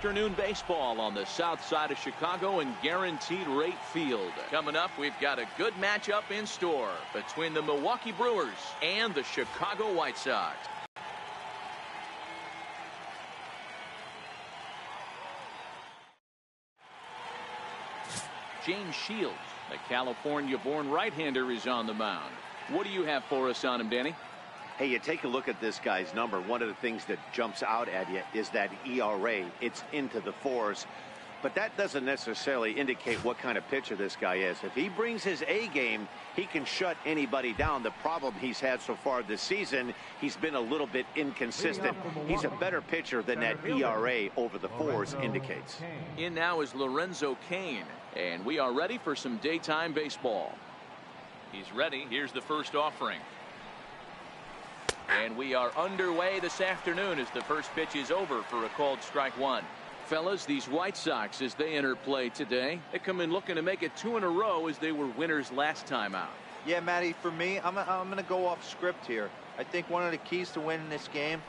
afternoon baseball on the south side of Chicago and Guaranteed Rate Field. Coming up, we've got a good matchup in store between the Milwaukee Brewers and the Chicago White Sox. James Shields, the California-born right-hander, is on the mound. What do you have for us on him, Danny? Hey, you take a look at this guy's number. One of the things that jumps out at you is that ERA. It's into the fours. But that doesn't necessarily indicate what kind of pitcher this guy is. If he brings his A game, he can shut anybody down. The problem he's had so far this season, he's been a little bit inconsistent. He's a better pitcher than that ERA over the fours indicates. In now is Lorenzo Cain, and we are ready for some daytime baseball. He's ready. Here's the first offering. And we are underway this afternoon as the first pitch is over for a called strike one. Fellas, these White Sox, as they enter play today, they come in looking to make it 2 in a row as they were winners last time out. Yeah, Matty, for me, I'm going to go off script here. I think one of the keys to winning this game,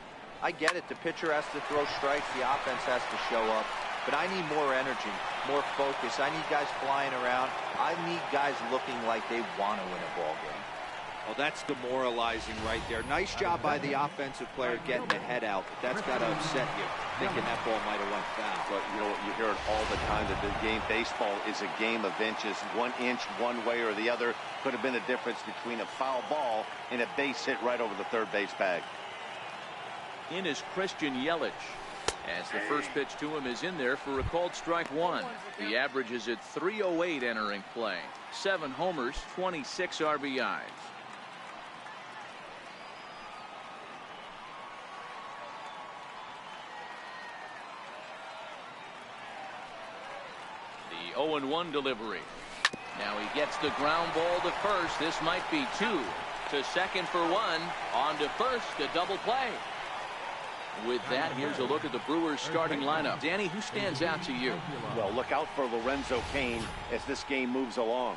I get it, the pitcher has to throw strikes, the offense has to show up, but I need more energy, more focus. I need guys flying around. I need guys looking like they want to win a ball game. Well, that's demoralizing right there. Nice job by the offensive player getting the head out, but that's got to upset you, thinking that ball might have went foul. But you know what, you hear it all the time that the game, baseball is a game of inches. 1 inch one way or the other could have been the difference between a foul ball and a base hit right over the third base bag. In is Christian Yelich, as the first pitch to him is in there for a called strike one. The average is at .308 entering play. 7 homers, 26 RBIs. The 0-1 delivery. Now he gets the ground ball to first. This might be 2. To second for 1. On to first, a double play. With that, here's a look at the Brewers starting lineup. Danny, who stands out to you? Well, look out for Lorenzo Cain as this game moves along.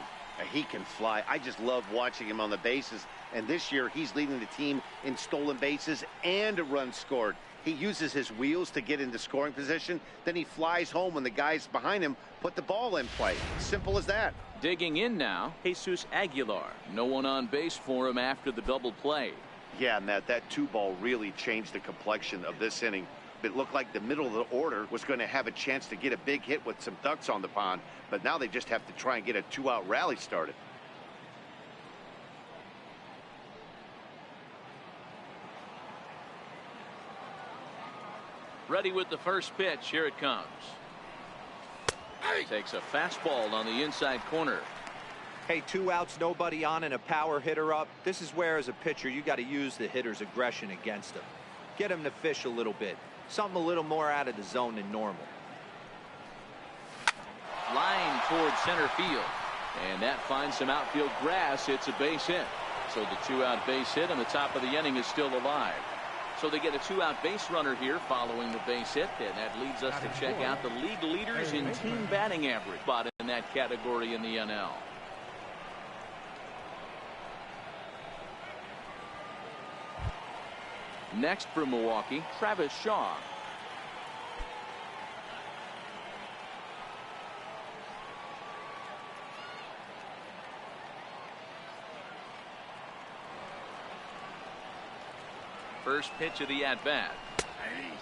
He can fly. I just love watching him on the bases. And this year, he's leading the team in stolen bases and a run scored. He uses his wheels to get into scoring position. Then he flies home when the guys behind him put the ball in play. Simple as that. Digging in now, Jesus Aguilar. No one on base for him after the double play. Yeah, Matt, that 2-ball really changed the complexion of this inning. It looked like the middle of the order was going to have a chance to get a big hit with some ducks on the pond. But now they just have to try and get a 2-out rally started. Ready with the first pitch. Here it comes. Takes a fastball on the inside corner. Hey, 2 outs, nobody on, and a power hitter up. This is where, as a pitcher, you got to use the hitter's aggression against him. Get him to fish a little bit. Something a little more out of the zone than normal. Line towards center field. And that finds some outfield grass. It's a base hit. So the 2-out base hit on the top of the inning is still alive. So they get a 2-out base runner here following the base hit, and that leads us to check out the league leaders in team batting average, spot in that category in the NL. Next for Milwaukee, Travis Shaw. First pitch of the at-bat.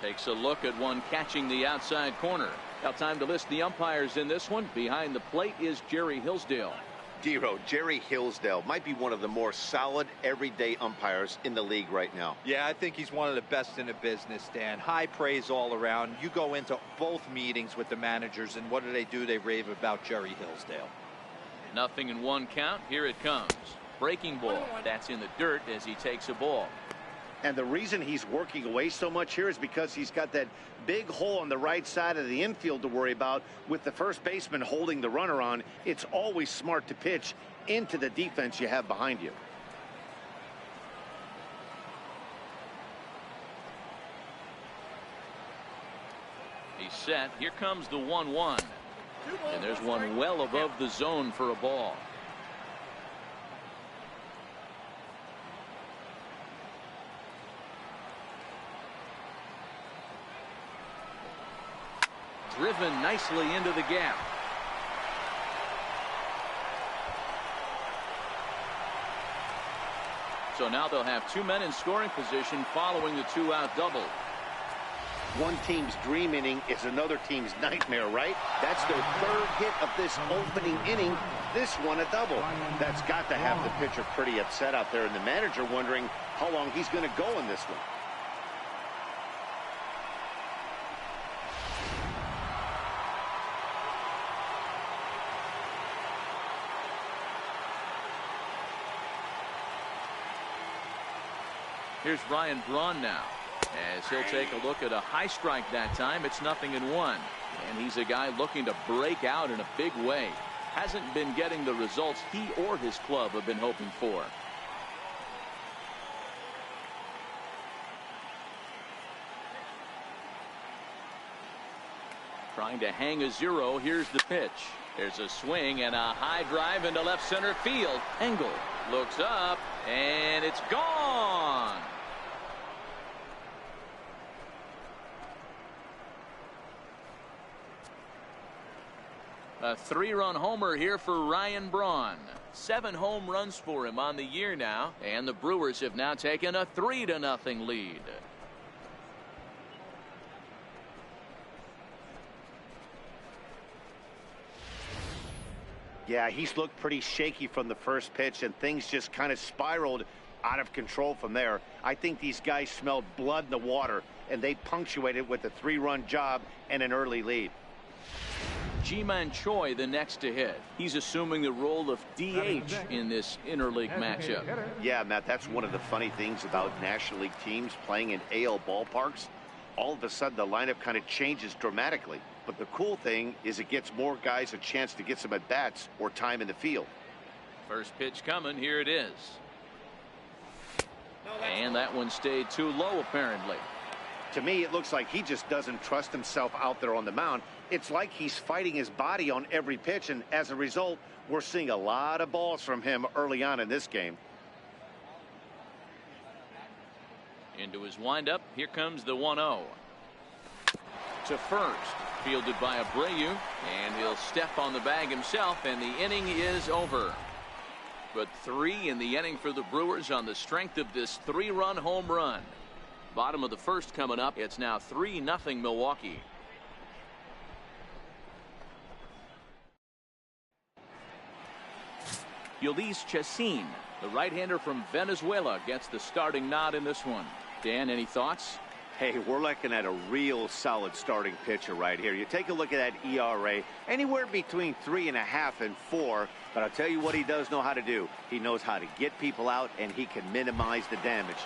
Takes a look at one catching the outside corner. Now time to list the umpires in this one. Behind the plate is Jerry Hillsdale. Dero, Jerry Hillsdale might be one of the more solid everyday umpires in the league right now. Yeah, I think he's one of the best in the business, Dan. High praise all around. You go into both meetings with the managers, and what do? They rave about Jerry Hillsdale. 0-1 count. Here it comes. Breaking ball. That's in the dirt as he takes a ball. And the reason he's working away so much here is because he's got that big hole on the right side of the infield to worry about. With the first baseman holding the runner on, it's always smart to pitch into the defense you have behind you. He's set. Here comes the 1-1. And there's one well above the zone for a ball. driven nicely into the gap. So now they'll have 2 men in scoring position following the 2-out double. One team's dream inning is another team's nightmare, right? That's their third hit of this opening inning. This one a double. That's got to have the pitcher pretty upset out there, and the manager wondering how long he's going to go in this one. Here's Ryan Braun now, as he'll take a look at a high strike that time. It's 0-1, and he's a guy looking to break out in a big way. Hasn't been getting the results he or his club have been hoping for. Trying to hang a 0. Here's the pitch. There's a swing and a high drive into left center field. Engel looks up, and it's gone. A 3-run homer here for Ryan Braun. 7 home runs for him on the year now, and the Brewers have now taken a 3-0 lead. Yeah, he's looked pretty shaky from the first pitch, and things just kind of spiraled out of control from there. I think these guys smelled blood in the water, and they punctuated with a 3-run job and an early lead. Ji-Man Choi the next to hit. He's assuming the role of DH in this interleague matchup. Yeah, Matt, that's one of the funny things about National League teams playing in AL ballparks. All of a sudden, the lineup kind of changes dramatically. But the cool thing is it gets more guys a chance to get some at-bats or time in the field. First pitch coming. Here it is. And that one stayed too low, apparently. To me, it looks like he just doesn't trust himself out there on the mound. It's like he's fighting his body on every pitch, and as a result, we're seeing a lot of balls from him early on in this game. Into his windup. Here comes the 1-0. To first. Fielded by Abreu, and he'll step on the bag himself, and the inning is over. But 3 in the inning for the Brewers on the strength of this 3-run home run. Bottom of the first coming up. It's now 3-0 Milwaukee. Ulysses Chacin, the right-hander from Venezuela, gets the starting nod in this one. Dan, any thoughts? Hey, we're looking at a real solid starting pitcher right here. You take a look at that ERA, anywhere between 3.5 and 4. But I'll tell you what he does know how to do. He knows how to get people out, and he can minimize the damage.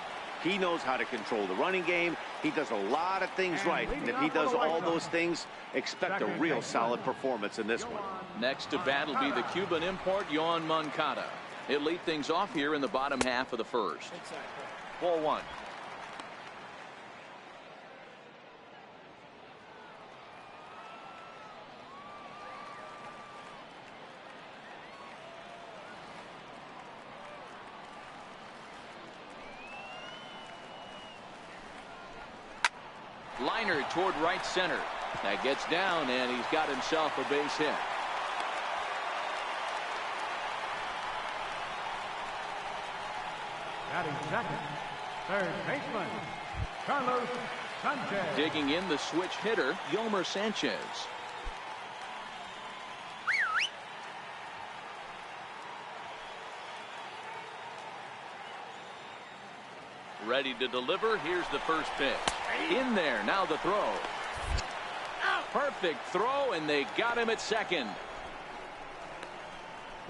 He knows how to control the running game. He does a lot of things right. And if he does all those things, expect a real solid performance in this one. Next to bat will be the Cuban import, Yoan Moncada. He'll lead things off here in the bottom half of the first. Ball 1. Liner toward right center. That gets down, and he's got himself a base hit. Batting second, third baseman, Carlos Sanchez. Digging in the switch hitter, Yomer Sanchez. Ready to deliver. Here's the first pitch. In there. Now the throw. Perfect throw, and they got him at second.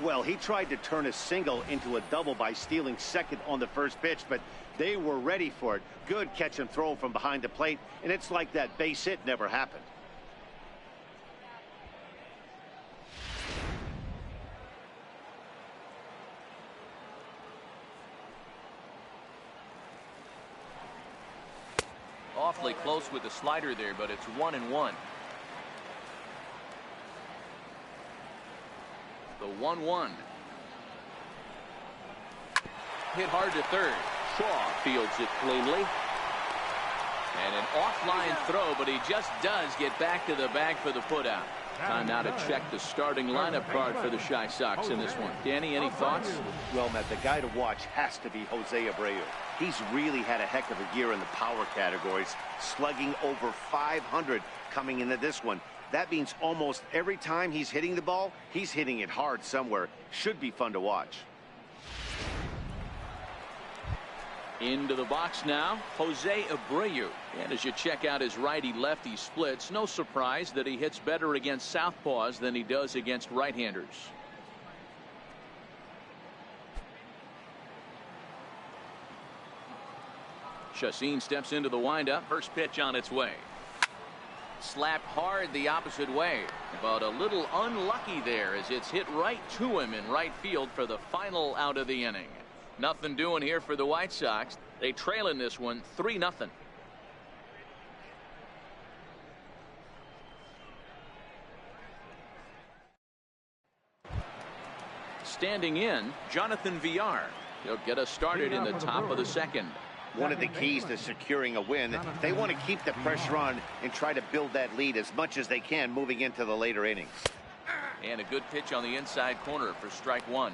Well, he tried to turn a single into a double by stealing second on the first pitch, but they were ready for it. Good catch and throw from behind the plate, and it's like that base hit never happened. Awfully close with the slider there, but it's 1-1. The 1-1. Hit hard to third. Shaw fields it cleanly. And an offline throw, but he just does get back to the bag for the putout. Time now to check the starting lineup card for the Chi Sox in this one. Danny, any thoughts? Well, Matt, the guy to watch has to be Jose Abreu. He's really had a heck of a year in the power categories, slugging over 500 coming into this one. That means almost every time he's hitting the ball, he's hitting it hard somewhere. Should be fun to watch. Into the box now, Jose Abreu. And as you check out his righty-lefty splits, no surprise that he hits better against southpaws than he does against right-handers. Chacin steps into the windup. First pitch on its way. Slapped hard the opposite way, but a little unlucky there as it's hit right to him in right field for the final out of the inning. Nothing doing here for the White Sox. They trail in this one 3-0. Standing in, Jonathan Villar. He'll get us started in the top of the second. One of the keys to securing a win, they want to keep the pressure on and try to build that lead as much as they can moving into the later innings. And a good pitch on the inside corner for strike one.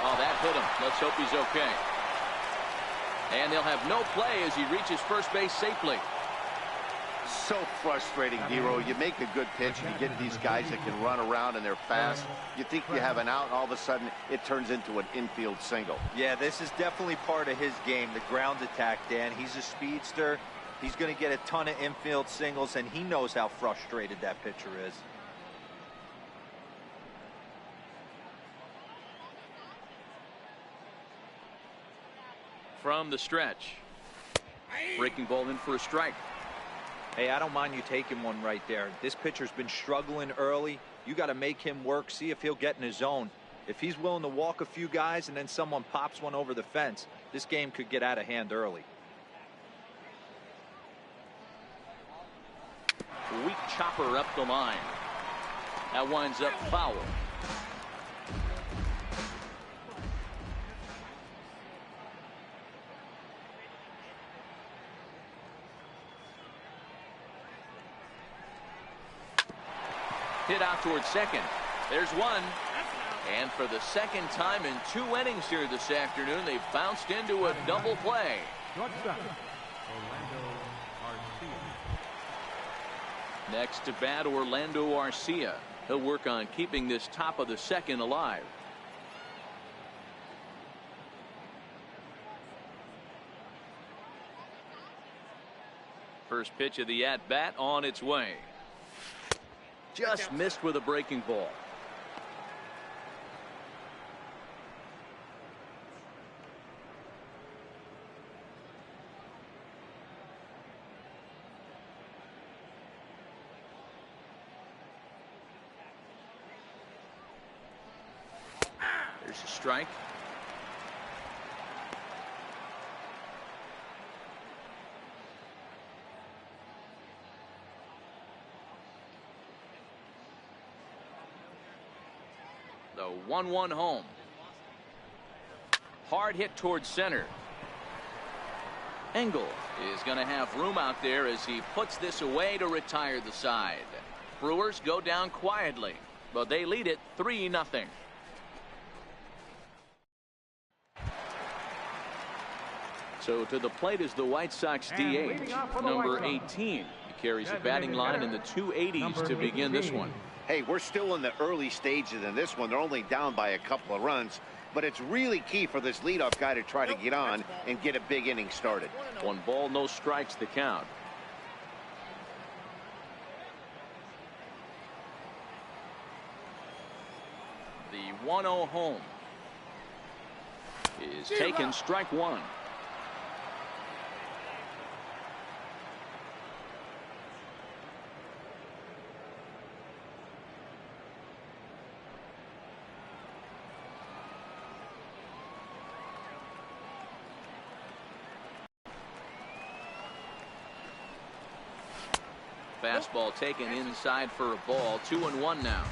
Oh, that hit him. Let's hope he's okay. And they'll have no play as he reaches first base safely. So frustrating, Hero. You make a good pitch and you get these guys that can run around and they're fast. You think you have an out, all of a sudden it turns into an infield single. Yeah, this is definitely part of his game, the ground attack, Dan. He's a speedster. He's going to get a ton of infield singles, and he knows how frustrated that pitcher is. From the stretch. Breaking ball in for a strike. Hey, I don't mind you taking one right there. This pitcher's been struggling early. You got to make him work, see if he'll get in his zone. If he's willing to walk a few guys and then someone pops one over the fence, this game could get out of hand early. Weak chopper up the line. That winds up foul. Hit out towards second. There's one. And for the second time in 2 innings here this afternoon, they've bounced into a double play. Next to bat, Orlando Arcia. He'll work on keeping this top of the second alive. First pitch of the at-bat on its way. Just missed with a breaking ball. There's a strike. The 1-1 home. Hard hit towards center. Engel is going to have room out there as he puts this away to retire the side. Brewers go down quietly, but they lead it 3-0. So to the plate is the White Sox DH, number 18. He carries a batting line in the 280s to begin this one. Hey, we're still in the early stages in this one. They're only down by a couple of runs, but it's really key for this leadoff guy to try to get on and get a big inning started. 1 ball, no strikes the count. The 1-0 home is taken, strike one. Fastball taken inside for a ball. 2-1 now.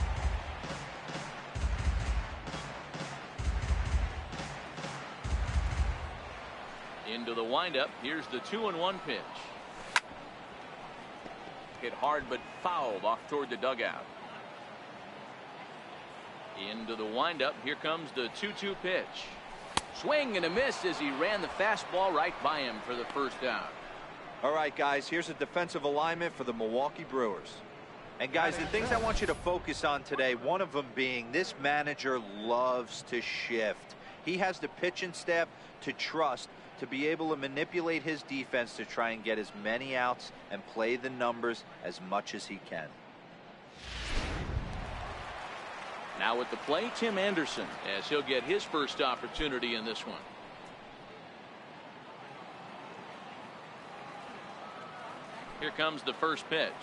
Into the windup. Here's the 2-1 pitch. Hit hard but fouled off toward the dugout. Into the windup. Here comes the 2-2 pitch. Swing and a miss as he ran the fastball right by him for the first down. All right, guys, here's a defensive alignment for the Milwaukee Brewers. And guys, the things I want you to focus on today, one of them being this manager loves to shift. He has the pitching staff to trust to be able to manipulate his defense to try and get as many outs and play the numbers as much as he can. Now at the plate, Tim Anderson, as he'll get his first opportunity in this one. Here comes the first pitch.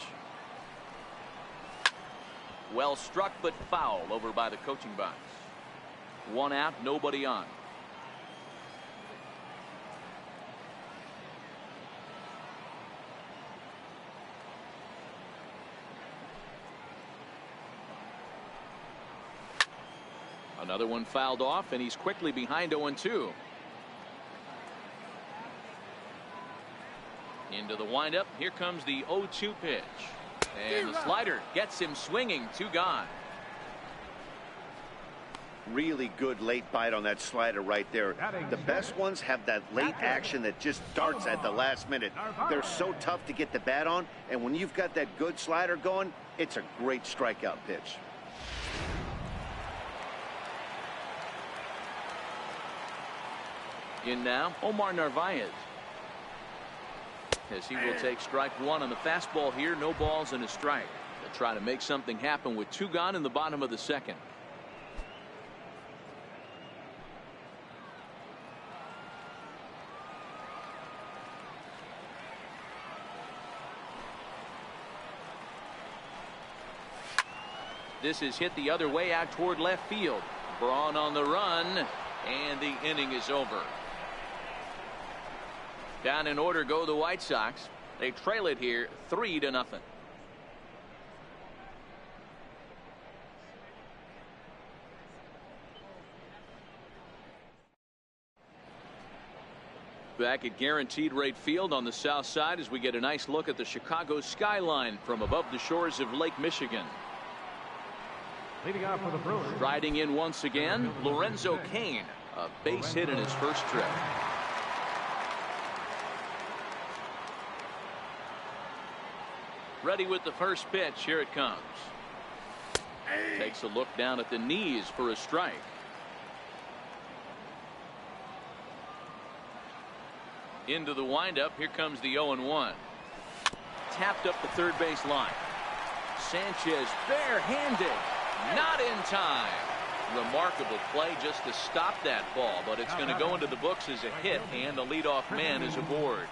Well struck but foul over by the coaching box. 1 out, nobody on. Another one fouled off, and he's quickly behind 0-2. Into the windup. Here comes the 0-2 pitch. And the slider gets him swinging. 2 gone. Really good late bite on that slider right there. The best ones have that late action that just darts at the last minute. They're so tough to get the bat on, and when you've got that good slider going, it's a great strikeout pitch. In now, Omar Narvaez. As he will take strike 1 on the fastball here. No balls and a strike. They'll try to make something happen with 2 gone in the bottom of the second. This is hit the other way out toward left field. Braun on the run, and the inning is over. Down in order go the White Sox. They trail it here 3-0. Back at Guaranteed Rate Field on the south side as we get a nice look at the Chicago skyline from above the shores of Lake Michigan. Leading off for the Brewers. Riding in once again, Lorenzo Cain. A base hit in his first trip. Ready with the first pitch. Here it comes. Takes a look down at the knees for a strike. Into the windup. Here comes the 0-1. Tapped up the third base line. Sanchez barehanded. Not in time. Remarkable play just to stop that ball, but it's going to go into the books as a hit, and the leadoff man is aboard.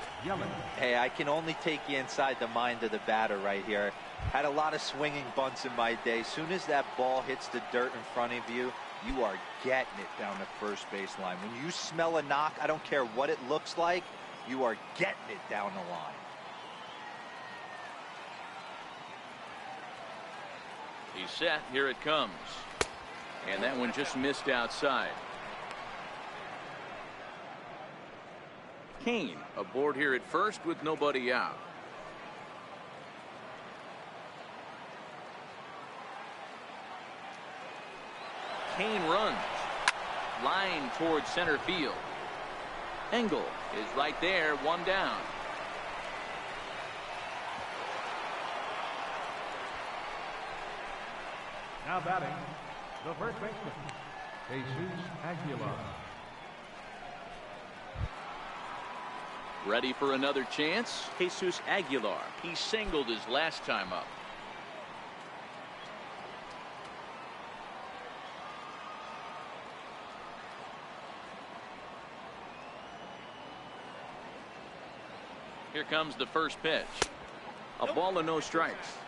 Hey, I can only take you inside the mind of the batter right here. Had a lot of swinging bunts in my day. Soon as that ball hits the dirt in front of you, you are getting it down the first base line. When you smell a knock, I don't care what it looks like, you are getting it down the line. He's set. Here it comes. And that one just missed outside. Cain aboard here at first with nobody out. Cain runs. Line towards center field. Engel is right there. 1 down. Now batting, the first baseman, Jesus Aguilar. Ready for another chance. Jesus Aguilar. He singled his last time up. Here comes the first pitch. A ball and no strikes.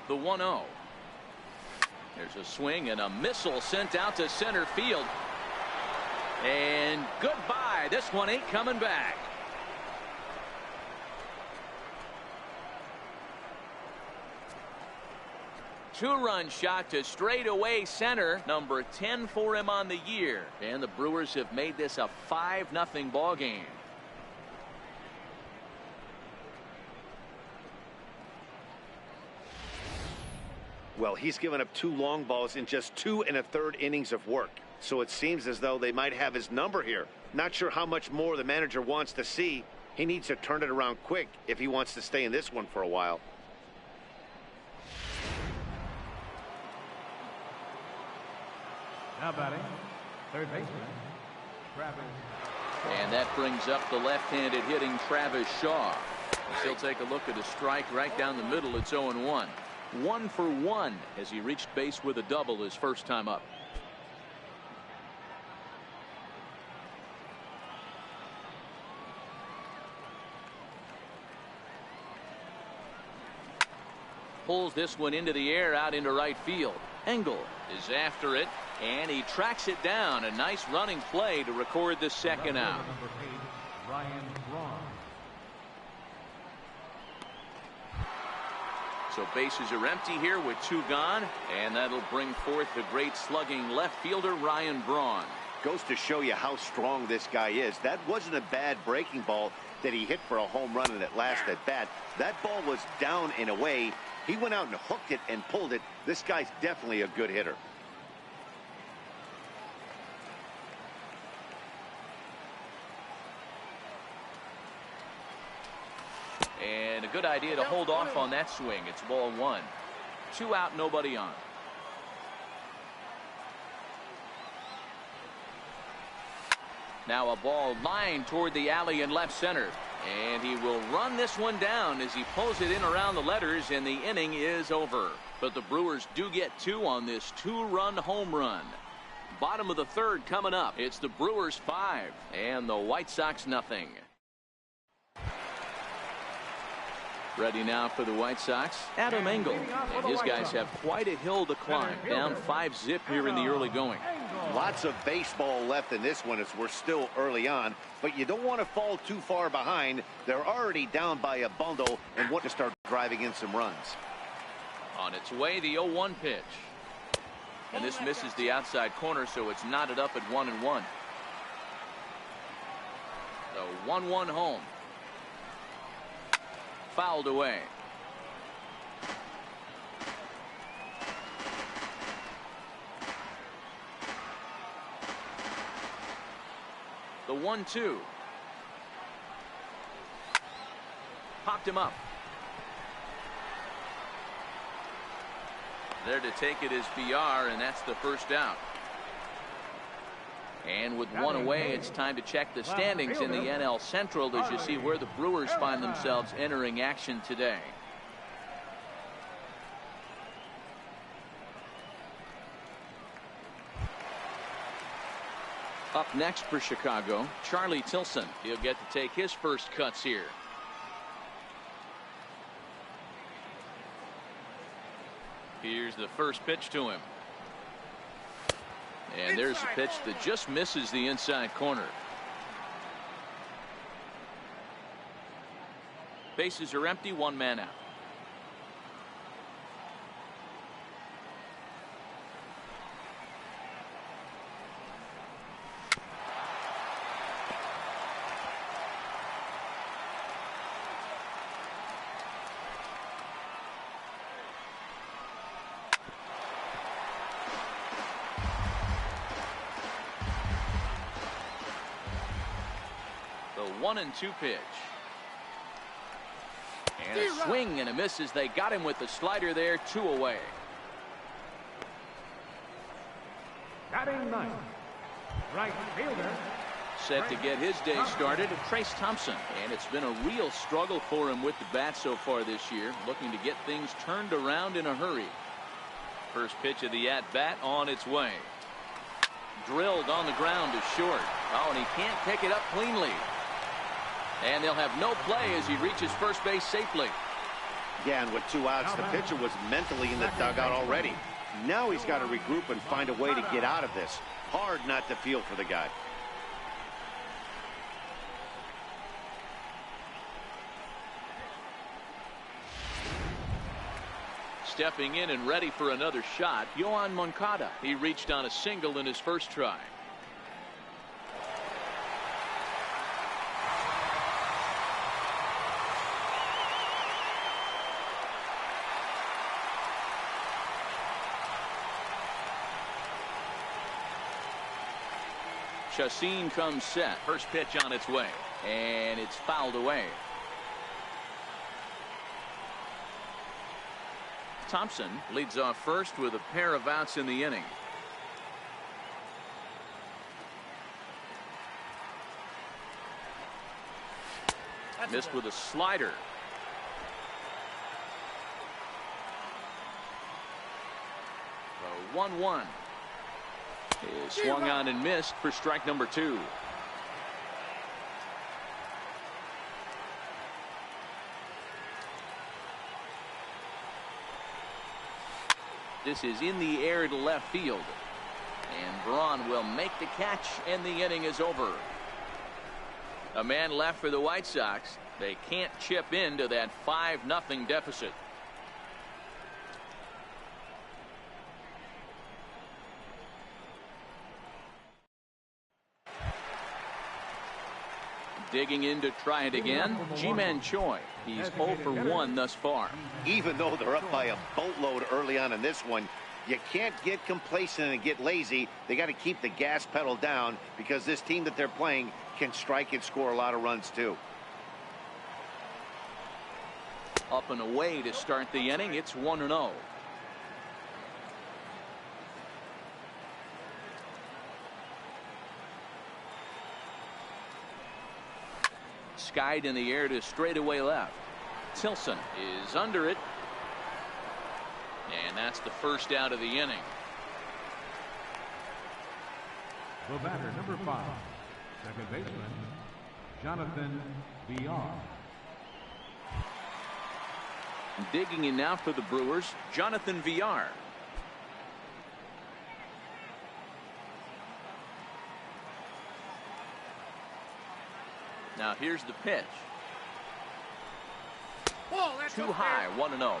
The 1-0. There's a swing and a missile sent out to center field. And goodbye. This one ain't coming back. Two-run shot to straightaway center. Number 10 for him on the year. And the Brewers have made this a 5-0 ball game. Well, he's given up 2 long balls in just 2 1/3 innings of work. So it seems as though they might have his number here. Not sure how much more the manager wants to see. He needs to turn it around quick if he wants to stay in this one for a while. Now batting, third baseman, Travis. And that brings up the left-handed hitting Travis Shaw. He'll take a look at a strike right down the middle. It's 0-1. 1 for 1 as he reached base with a double his first time up. Pulls this one into the air out into right field. Engel is after it, and he tracks it down. A nice running play to record the second out. Number 8, Ryan Braun. So bases are empty here with 2 gone, and that'll bring forth the great slugging left fielder Ryan Braun. Goes to show you how strong this guy is. That wasn't a bad breaking ball that he hit for a home run in that last at bat. That ball was down and away. He went out and hooked it and pulled it. This guy's definitely a good hitter. And a good idea to hold off on that swing. It's ball 1. 2 out, nobody on. Now a ball lined toward the alley in left center. And he will run this one down as he pulls it in around the letters, and the inning is over. But the Brewers do get 2 on this 2-run home run. Bottom of the 3rd coming up. It's the Brewers 5 and the White Sox nothing. Ready now for the White Sox, Adam Engel. And his guys have quite a hill to climb. Down 5-0 here in the early going. Lots of baseball left in this one as we're still early on, but you don't want to fall too far behind. They're already down by a bundle and want to start driving in some runs. On its way, the 0-1 pitch. And this misses the outside corner, so it's knotted up at 1-1. The 1-1 home. Fouled away. The 1-2. Popped him up. There to take it is BR, and that's the first out. And with 1 away, it's time to check the standings in the NL Central as you see where the Brewers find themselves entering action today. Up next for Chicago, Charlie Tilson. He'll get to take his first cuts here. Here's the first pitch to him. And there's a pitch that just misses the inside corner. Bases are empty, 1 man out. The 1-2 pitch. And a swing and a miss as they got him with the slider there. 2 away. Batting 9th, right fielder. Set to get his day started, Trace Thompson. And it's been a real struggle for him with the bat so far this year. Looking to get things turned around in a hurry. First pitch of the at-bat on its way. Drilled on the ground to short. Oh, and he can't pick it up cleanly. And they'll have no play as he reaches first base safely. Yeah, and with 2 outs, the pitcher was mentally in the dugout already. Now he's got to regroup and find a way to get out of this. Hard not to feel for the guy. Stepping in and ready for another shot, Yohan Moncada. He reached on a single in his first try. Chacin comes set. First pitch on its way, and it's fouled away. Thompson leads off first with a pair of outs in the inning. Missed with a slider. The 1-1 is swung on and missed for strike number 2. This is in the air to left field. And Braun will make the catch, and the inning is over. A man left for the White Sox. They can't chip into that 5-0 deficit. Digging in to try it again, Ji-Man Choi. He's 0 for 1 thus far. Even though they're up by a boatload early on in this one, you can't get complacent and get lazy. They got to keep the gas pedal down because this team that they're playing can strike and score a lot of runs too. Up and away to start the inning. It's 1-0. Skied in the air to straightaway left. Tilson is under it. And that's the first out of the inning. The batter, number 5, second baseman, Jonathan Villar. Digging in now for the Brewers, Jonathan Villar. Now here's the pitch. Too high, 1-0.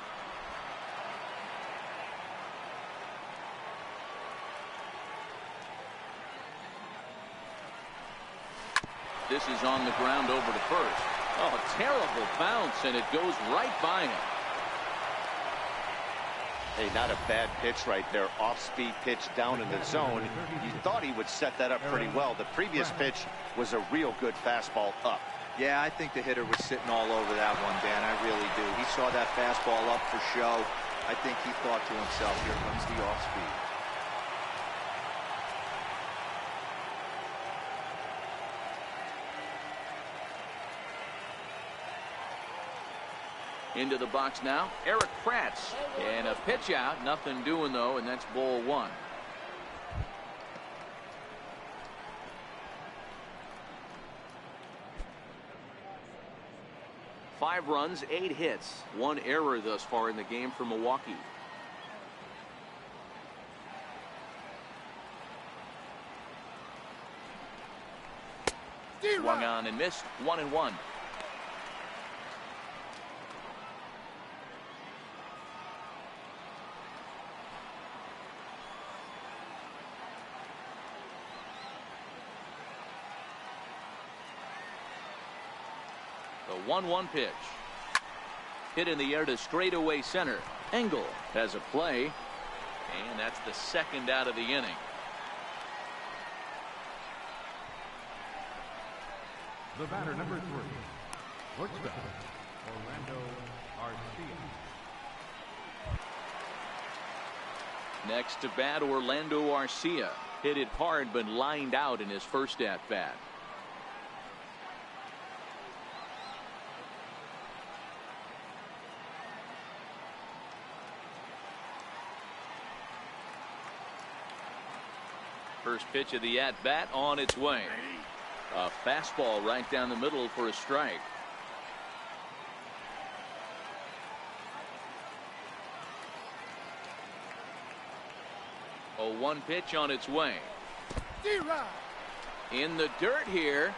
This is on the ground over to first. Oh, terrible bounce, and it goes right by him. Hey, not a bad pitch right there. Off-speed pitch down in the zone. You thought he would set that up pretty well. The previous pitch was a real good fastball up. Yeah, I think the hitter was sitting all over that one, Dan. I really do. He saw that fastball up for show. I think he thought to himself, here comes the off-speed. Into the box now, Eric Kratz. And a pitch out, nothing doing though, and that's ball 1. Five runs, 8 hits, 1 error thus far in the game for Milwaukee. Swung on and missed, 1-1. The 1-1 pitch. Hit in the air to straightaway center. Engel has a play, and that's the second out of the inning. The batter, number 3, shortstop, Orlando Arcia. Next to bat, Orlando Arcia. Hit it hard but lined out in his first at bat. First pitch of the at-bat on its way. A fastball right down the middle for a strike. 1 pitch on its way. In the dirt here.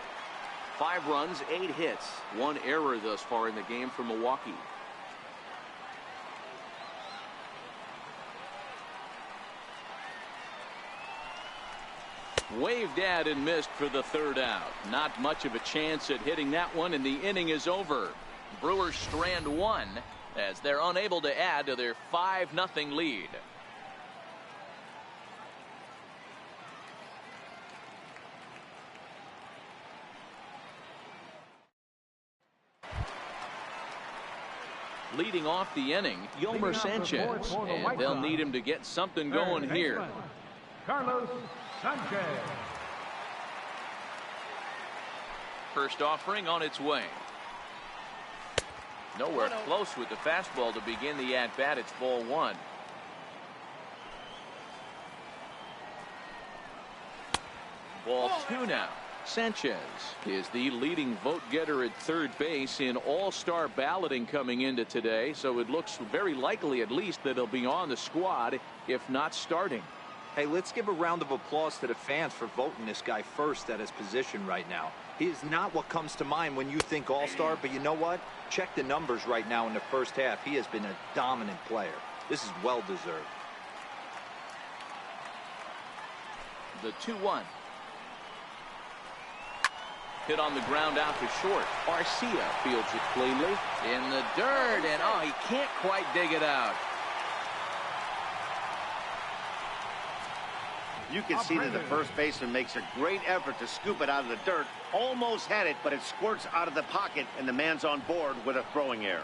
5 runs, 8 hits. 1 error thus far in the game for Milwaukee. Waved at and missed for the 3rd out. Not much of a chance at hitting that one, and the inning is over. Brewers strand 1 as they're unable to add to their 5-0 lead. Leading off the inning, Yolmer Sanchez, and they'll need him to get something going here. Carlos Sanchez. First offering on its way. Nowhere close with the fastball to begin the at-bat. It's ball 1. Ball 2 now. Sanchez is the leading vote getter at 3rd base in all-star balloting coming into today, so it looks very likely at least that he'll be on the squad, if not starting. Hey, let's give a round of applause to the fans for voting this guy first at his position right now. He is not what comes to mind when you think all-star, but you know what? Check the numbers right now in the first half. He has been a dominant player. This is well-deserved. The 2-1. Hit on the ground out to short. Arcia fields it cleanly. In the dirt, and oh, he can't quite dig it out. You can see that the first baseman makes a great effort to scoop it out of the dirt. Almost had it, but it squirts out of the pocket, and the man's on board with a throwing error.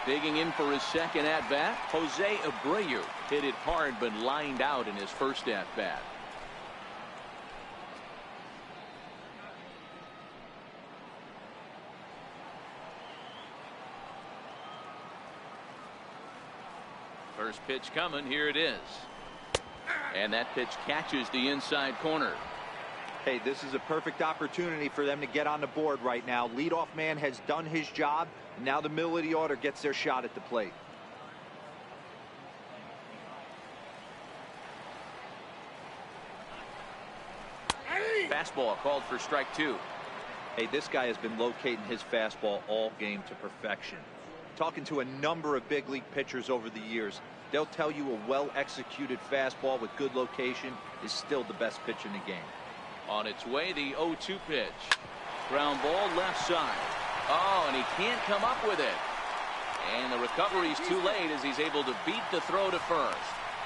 Digging in for his second at-bat, Jose Abreu hit it hard but lined out in his first at-bat. First pitch coming. Here it is. And that pitch catches the inside corner. Hey, this is a perfect opportunity for them to get on the board right now. Leadoff man has done his job. Now the middle of the order gets their shot at the plate. Fastball called for strike 2. Hey, this guy has been locating his fastball all game to perfection. Talking to a number of big league pitchers over the years, they'll tell you a well-executed fastball with good location is still the best pitch in the game. On its way, the 0-2 pitch. Ground ball left side. Oh, and he can't come up with it. And the recovery's too late as he's able to beat the throw to first.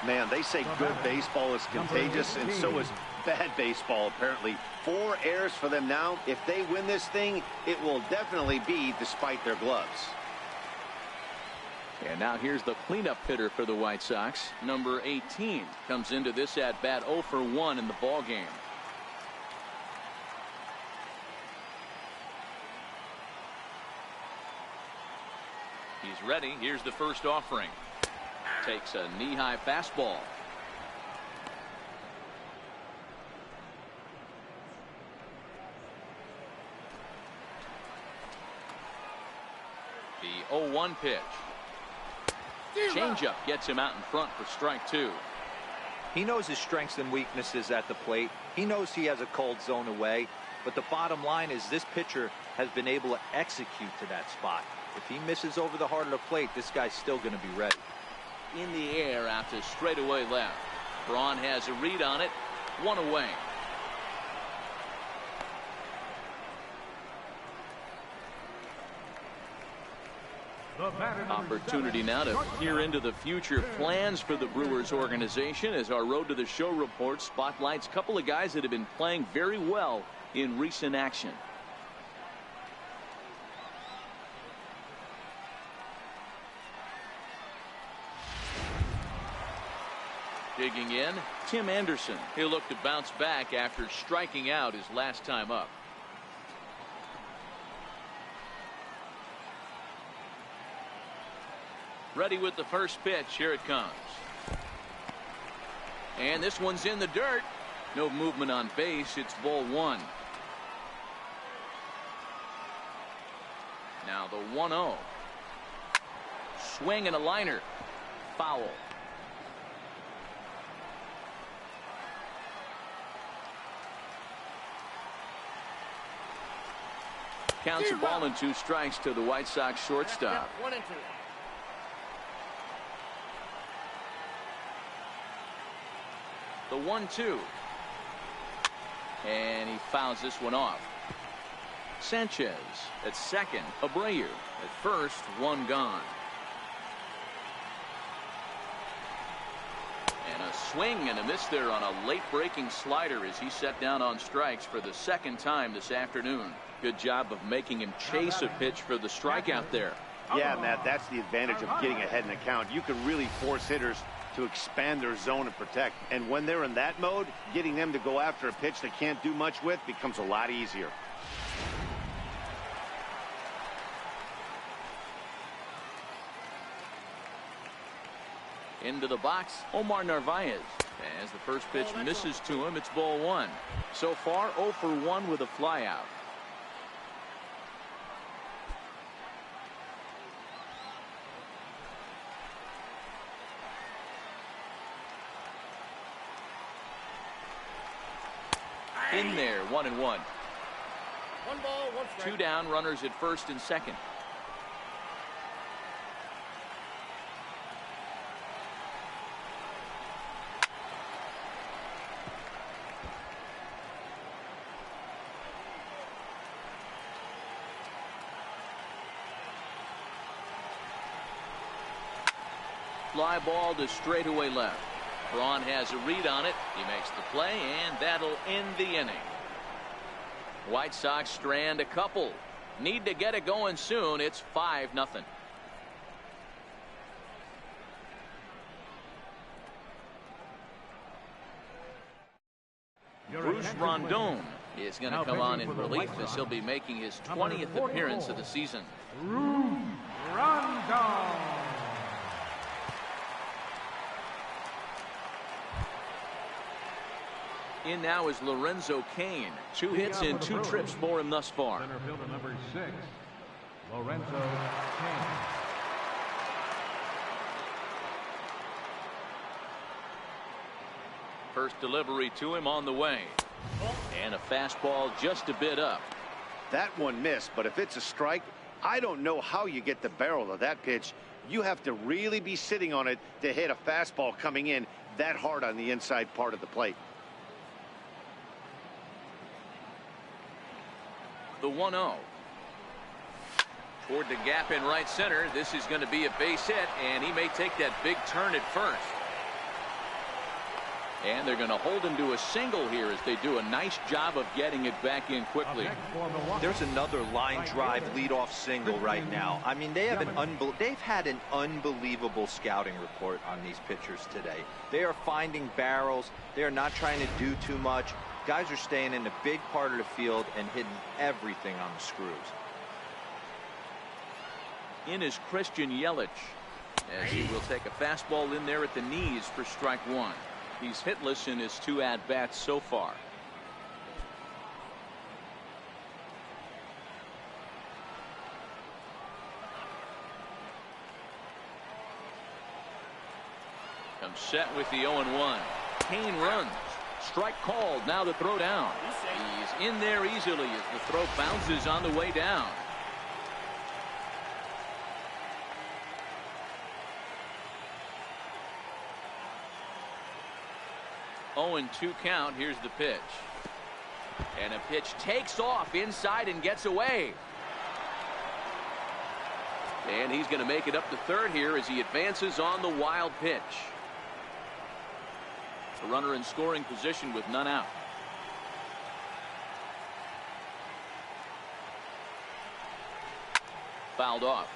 Man, they say good baseball is contagious, and so is bad baseball, apparently. 4 errors for them now. If they win this thing, it will definitely be despite their gloves. And now here's the cleanup hitter for the White Sox. Number 18 comes into this at-bat 0 for 1 in the ball game. He's ready. Here's the first offering. Takes a knee-high fastball. The 0-1 pitch. Changeup gets him out in front for strike 2. He knows his strengths and weaknesses at the plate. He knows he has a cold zone away. But the bottom line is this pitcher has been able to execute to that spot. If he misses over the heart of the plate, this guy's still going to be ready. In the air out to straightaway left. Braun has a read on it. 1 away. Opportunity now to peer into the future plans for the Brewers organization as our Road to the Show report spotlights a couple of guys that have been playing very well in recent action. Digging in, Tim Anderson. He'll look to bounce back after striking out his last time up. Ready with the first pitch. Here it comes. And this one's in the dirt. No movement on base. It's ball 1. Now the 1-0. Swing and a liner. Foul. Counts a ball and 2 strikes to the White Sox shortstop. 1-2. The 1-2. And he fouls this one off. Sanchez at second. Abreu at first. 1 gone. And a swing and a miss there on a late breaking slider as he set down on strikes for the 2nd time this afternoon. Good job of making him chase a pitch for the strikeout there. Yeah, Matt, that's the advantage of getting ahead in the count. You can really force hitters to expand their zone and protect. And when they're in that mode, getting them to go after a pitch they can't do much with becomes a lot easier. Into the box, Omar Narvaez. As the first pitch misses to him, it's ball 1. So far, 0 for 1 with a flyout. In there, 1-1. 1 ball, 1 strike. 2 down, runners at first and second. Fly ball to straightaway left. Braun has a read on it. He makes the play, and that'll end the inning. White Sox strand a couple. Need to get it going soon. It's 5-0. Bruce Rondon is going to come on in relief as he'll be making his 20th appearance of the season. Rondon. In now is Lorenzo Cain. 2 hits and 2 trips for him thus far. Center fielder number 6, Lorenzo Cain. First delivery to him on the way. And a fastball just a bit up. That one missed, but if it's a strike, I don't know how you get the barrel of that pitch. You have to really be sitting on it to hit a fastball coming in that hard on the inside part of the plate. The 1-0. Toward the gap in right center. This is going to be a base hit, and he may take that big turn at first. And they're going to hold him to a single here as they do a nice job of getting it back in quickly. There's another line drive leadoff single right now. I mean, they've had an unbelievable scouting report on these pitchers today. They are finding barrels. They are not trying to do too much. Guys are staying in the big part of the field and hitting everything on the screws. In is Christian Yelich, as he will take a fastball in there at the knees for strike 1. He's hitless in his 2 at-bats so far. Comes set with the 0-1. Cain runs. Strike called. Now the throw down. He's in there easily as the throw bounces on the way down. Oh, and 2 count. Here's the pitch. And a pitch takes off inside and gets away. And he's going to make it up to third here as he advances on the wild pitch. The runner in scoring position with none out. Fouled off.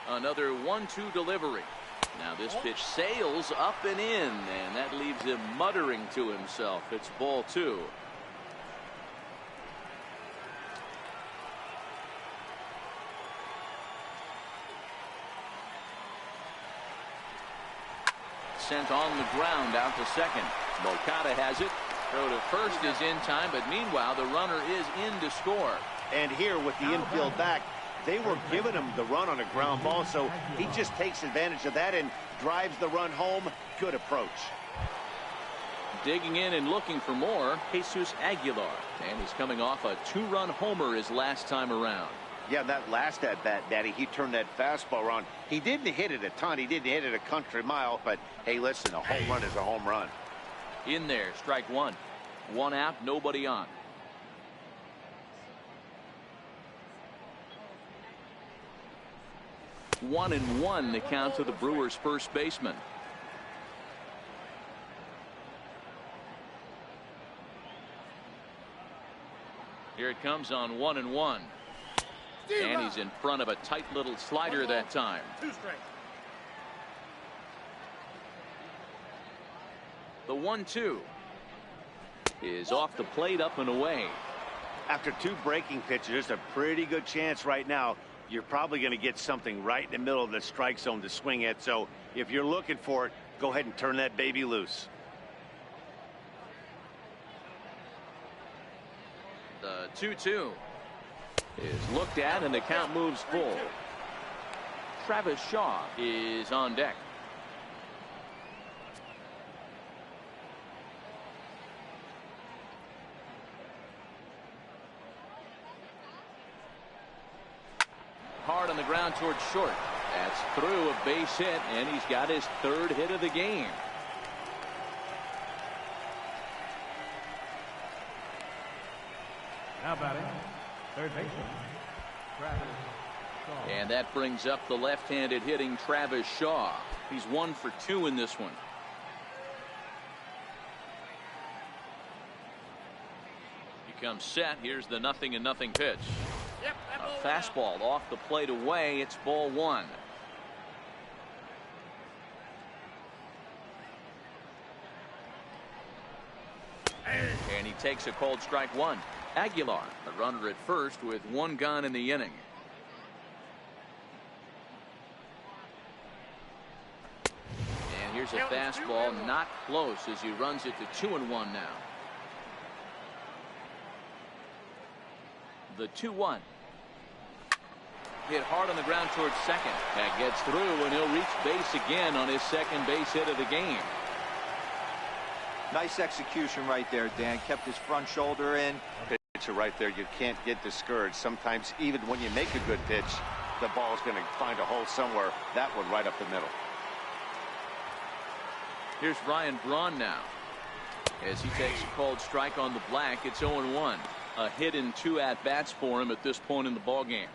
Another 1-2 delivery. Now this pitch sails up and in, and that leaves him muttering to himself. It's ball 2. sent on the ground out to second. Moncada has it. Throw to first is in time, but meanwhile the runner is in to score. And here with the infield back, they were giving him the run on a ground ball, so he just takes advantage of that and drives the run home. Good approach. Digging in and looking for more, Jesus Aguilar. And he's coming off a 2-run homer his last time around. Yeah, that last at-bat, Daddy, he turned that fastball around. He didn't hit it a ton. He didn't hit it a country mile, but hey, listen, a home run is a home run. In there, strike one. One out, nobody on. One and one the count to the Brewers first baseman. Here it comes on 1-1. And he's in front of a tight little slider that time. 2 strikes. The 1-2 is off the plate, up and away. After 2 breaking pitches, there's a pretty good chance right now you're probably going to get something right in the middle of the strike zone to swing at. So if you're looking for it, go ahead and turn that baby loose. The 2-2 is looked at, and the count moves full. Travis Shaw is on deck. Hard on the ground towards short. That's through, a base hit, and he's got his 3rd hit of the game. Now batting, third baseman, Travis Shaw. And that brings up the left-handed hitting Travis Shaw. He's 1 for 2 in this one. He comes set. Here's the 0-0 pitch. Yep, A fastball off the plate away. It's ball 1. And he takes a cold strike 1. Aguilar, the runner at first with 1 gone in the inning. And here's a fastball not close as he runs it to 2-1 now. The 2-1. Hit hard on the ground towards second. That gets through, and he'll reach base again on his 2nd base hit of the game. Nice execution right there, Dan. Kept his front shoulder in. Pitcher right there, you can't get discouraged. Sometimes even when you make a good pitch, the ball's going to find a hole somewhere. That one right up the middle. Here's Ryan Braun now as he takes a cold strike on the black. It's 0-1. A hit in 2 at-bats for him at this point in the ball game.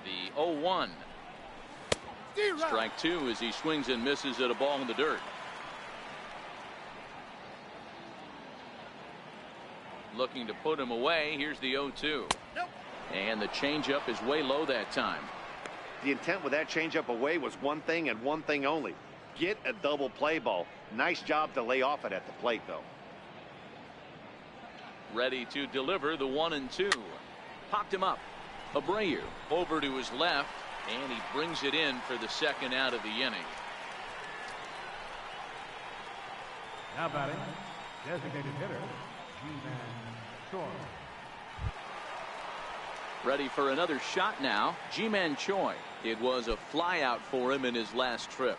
The 0-1. Strike 2 as he swings and misses at a ball in the dirt. Looking to put him away. Here's the 0-2. And the changeup is way low that time. The intent with that changeup away was one thing and one thing only. Get a double play ball. Nice job to lay off it at the plate, though. Ready to deliver the 1-2. Popped him up. Abreu over to his left, and he brings it in for the 2nd out of the inning. Now batting, designated hitter, G-Man Choi. Ready for another shot now. Ji-Man Choi. It was a fly out for him in his last trip.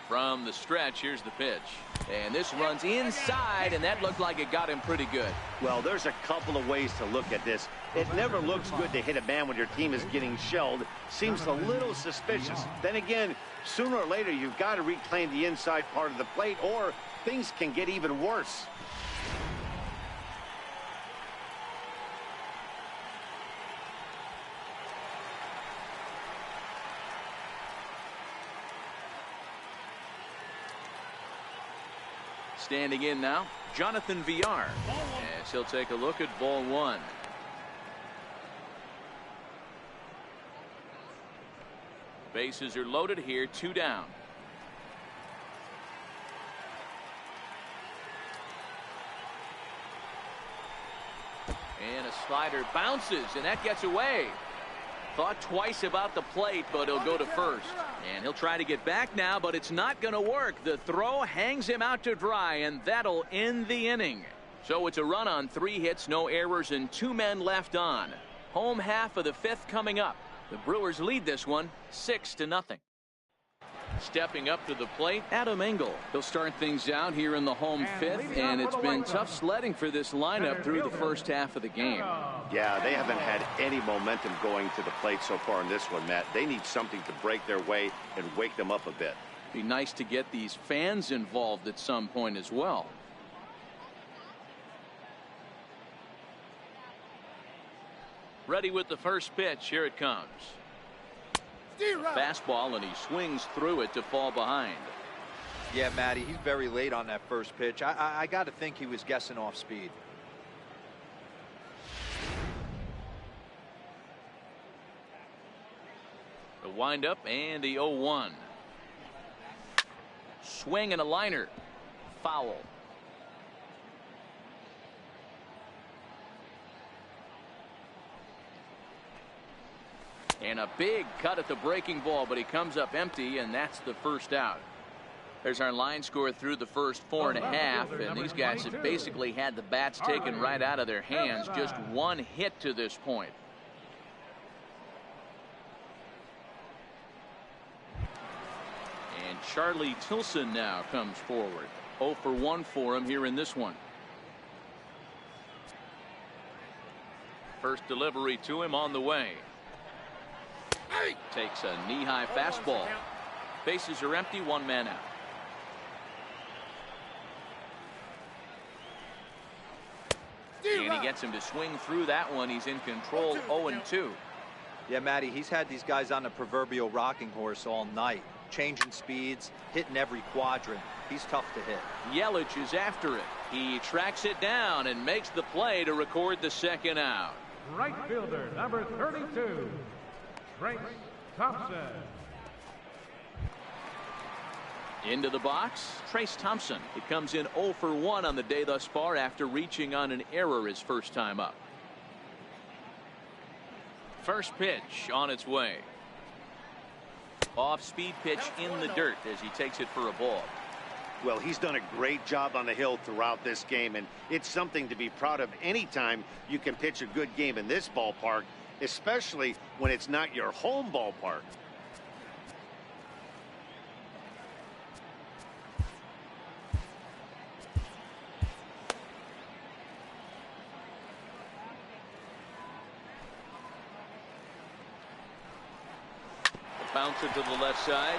From the stretch, here's the pitch. And this runs inside, and that looked like it got him pretty good. Well, there's a couple of ways to look at this. It never looks good to hit a man when your team is getting shelled. Seems a little suspicious. Then again, sooner or later, you've got to reclaim the inside part of the plate, or things can get even worse. Standing in now, Jonathan Villar, as he'll take a look at ball 1. Bases are loaded here, 2 down. And a slider bounces, and that gets away. Thought twice about the plate, but he'll go to first. And he'll try to get back now, but it's not going to work. The throw hangs him out to dry, and that'll end the inning. So it's a run on 3 hits, no errors, and 2 men left on. Home half of the 5th coming up. The Brewers lead this one 6-0. Stepping up to the plate, Adam Engel. He'll start things out here in the home 5th, and it's been tough sledding for this lineup through the first half of the game. Yeah, they haven't had any momentum going to the plate so far in this one, Matt. They need something to break their way and wake them up a bit. Be nice to get these fans involved at some point as well. Ready with the first pitch. Here it comes. Fastball, and he swings through it to fall behind. Yeah, Matty, he's very late on that first pitch. I got to think he was guessing off speed. The windup and the 0-1. Swing and a liner. Foul. And a big cut at the breaking ball, but he comes up empty, and that's the first out. There's our line score through the first 4.5, and these guys have basically had the bats taken right out of their hands. Just 1 hit to this point. And Charlie Tilson now comes forward. 0 for 1 for him here in this one. First delivery to him on the way. Takes a knee-high fastball. Bases are empty, 1 man out. And he gets him to swing through that one. He's in control, 0-2. Yeah, Matty, he's had these guys on the proverbial rocking horse all night. Changing speeds, hitting every quadrant. He's tough to hit. Yelich is after it. He tracks it down and makes the play to record the second out. Right fielder, number 32. Trace Thompson. Into the box, Trace Thompson. It comes in 0 for 1 on the day thus far after reaching on an error his first time up. First pitch on its way. Off-speed pitch in the dirt as he takes it for a ball. Well, he's done a great job on the hill throughout this game, and it's something to be proud of anytime you can pitch a good game in this ballpark, especially when it's not your home ballpark. Bouncer to the left side.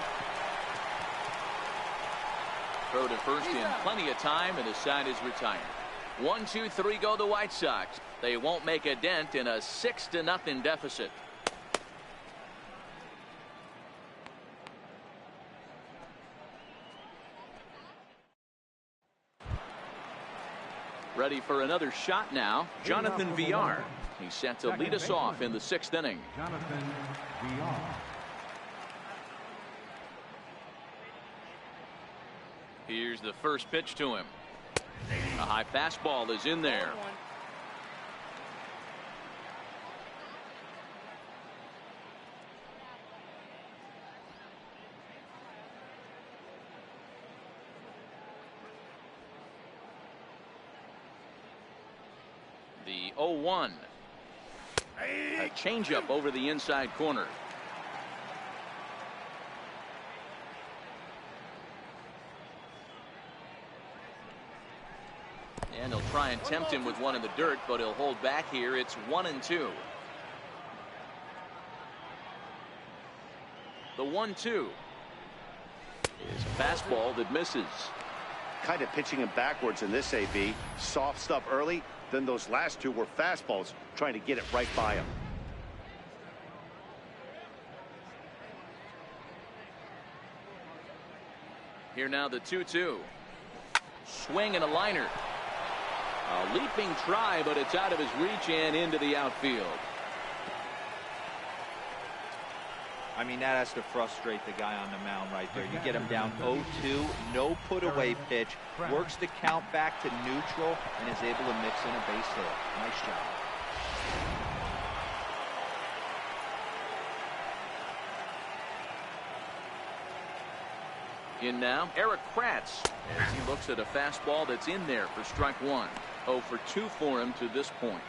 Throw to first in plenty of time, and the side is retired. 1, 2, 3 go the White Sox. They won't make a dent in a 6-0 deficit. Ready for another shot now. Jonathan Villar. He's set to lead us off in the 6th inning. Jonathan Villar. Here's the first pitch to him. A high fastball is in there. The 0-1. A changeup over the inside corner. And he'll try and tempt him with one in the dirt, but he'll hold back here. It's 1-2. The 1-2 is a fastball that misses. Kind of pitching him backwards in this AB. Soft stuff early, then those last two were fastballs, trying to get it right by him. Here now the 2-2. Swing and a liner. A leaping try, but it's out of his reach and into the outfield. I mean, that has to frustrate the guy on the mound right there. You get him down 0-2, no put away pitch, works the count back to neutral, and is able to mix in a base hit. Nice job. In now, Eric Kratz, as he looks at a fastball that's in there for strike one. 0 for 2 for him to this point.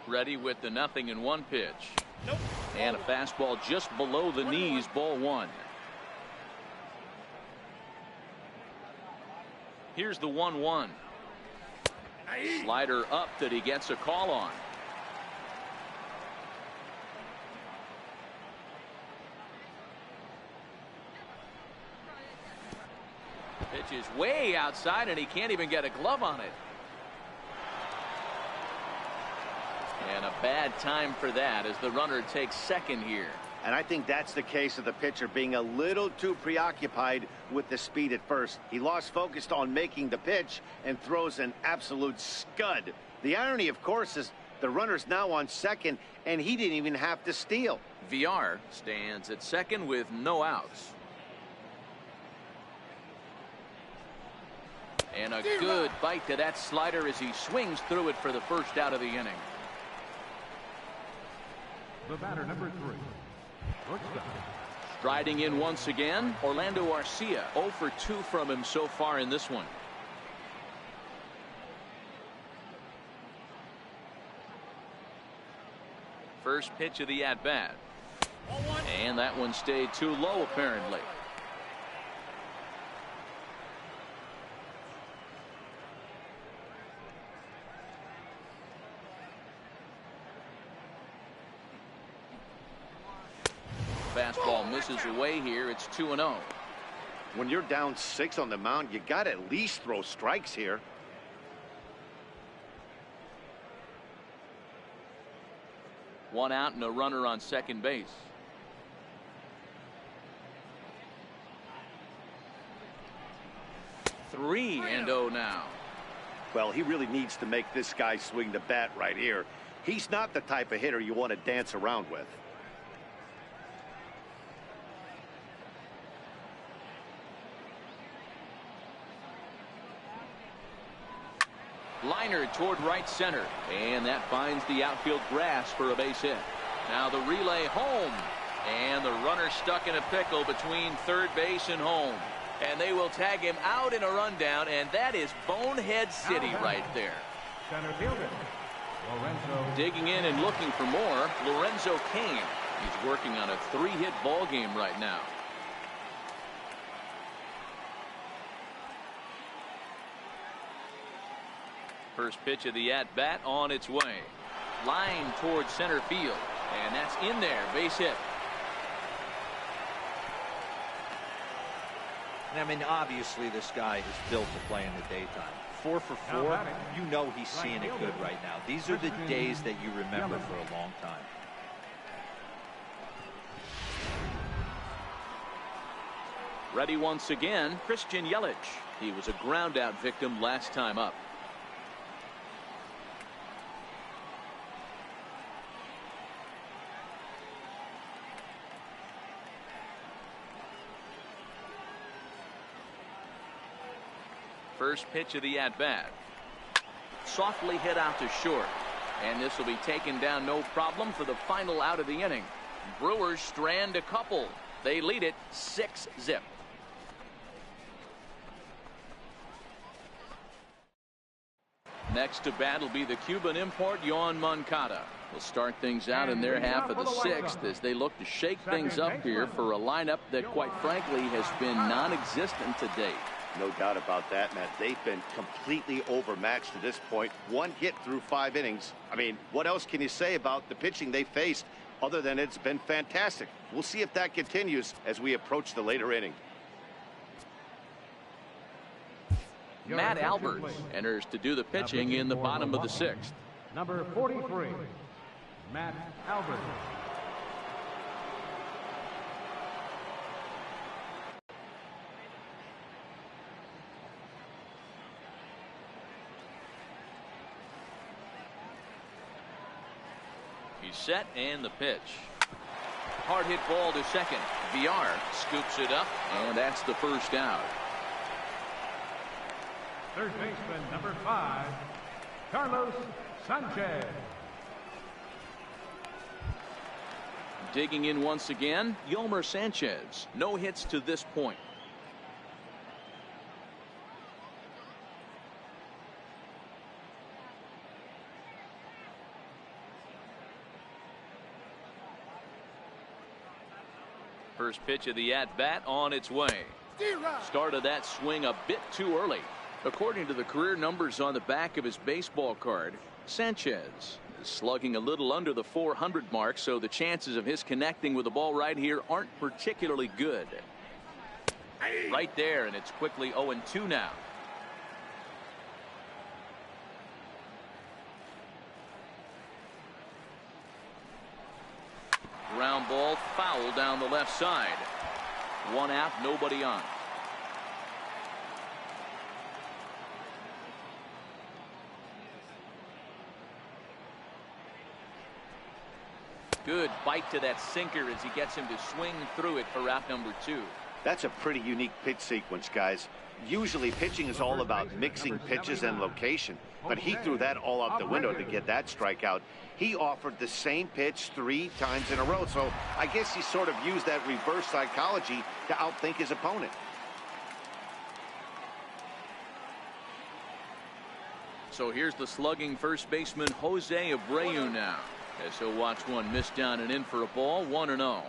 Ready with the 0-1 pitch. Nope. And a fastball just below the knees, ball one. Here's the 1-1. Slider up that he gets a call on. Pitch is way outside and he can't even get a glove on it. And a bad time for that as the runner takes second here. And I think that's the case of the pitcher being a little too preoccupied with the speed at first. He lost focus on making the pitch and throws an absolute scud. The irony, of course, is the runner's now on second and he didn't even have to steal. VR stands at second with no outs. And a good bite to that slider as he swings through it for the first out of the inning. The batter, number 3. Shortstop. Striding in once again, Orlando Arcia. 0 for 2 from him so far in this one. First pitch of the at-bat. And that one stayed too low apparently. Fastball misses away here. It's 2-0. When you're down 6 on the mound, you got to at least throw strikes here. One out and a runner on second base. Three and 0 now. Well, he really needs to make this guy swing the bat right here. He's not the type of hitter you want to dance around with. Liner toward right center, and that finds the outfield grass for a base hit. Now the relay home, and the runner stuck in a pickle between third base and home, and they will tag him out in a rundown, and that is Bonehead City right there. Center fielder, Lorenzo. Digging in and looking for more, Lorenzo Cain. He's working on a 3-hit ball game right now. First pitch of the at-bat on its way. Line towards center field. And that's in there. Base hit. I mean, obviously this guy is built to play in the daytime. 4 for 4. You know he's seeing it good right now. These are the days that you remember for a long time. Ready once again, Christian Yelich. He was a ground out victim last time up. First pitch of the at-bat. Softly hit out to short. And this will be taken down no problem for the final out of the inning. Brewers strand a couple. They lead it 6-0. Next to bat will be the Cuban import, Yoan Moncada. Will start things out in their half of the 6th as they look to shake things up here for a lineup that, quite frankly, has been non-existent to date. No doubt about that, Matt. They've been completely overmatched to this point. 1 hit through 5 innings. I mean, what else can you say about the pitching they faced other than it's been fantastic? We'll see if that continues as we approach the later inning. Matt Alberts enters to do the pitching in the bottom of the 6th. Number 43, Matt Alberts. He's set and the pitch. Hard hit ball to second. VR scoops it up, and that's the first out. Third baseman, number 5, Carlos Sanchez. Digging in once again, Yolmer Sanchez. No hits to this point. First pitch of the at-bat on its way. Started that swing a bit too early. According to the career numbers on the back of his baseball card, Sanchez is slugging a little under the 400 mark, so the chances of his connecting with the ball right here aren't particularly good. Right there, and it's quickly 0-2 now. Ground ball foul down the left side. One out, nobody on. Good bite to that sinker as he gets him to swing through it for out number 2. That's a pretty unique pitch sequence, guys. Usually pitching is all about mixing pitches and location, but he threw that all out the window to get that strikeout. He offered the same pitch 3 times in a row, so I guess he sort of used that reverse psychology to outthink his opponent. So here's the slugging first baseman Jose Abreu now, as he'll watch one miss down and in for a ball. 1-0.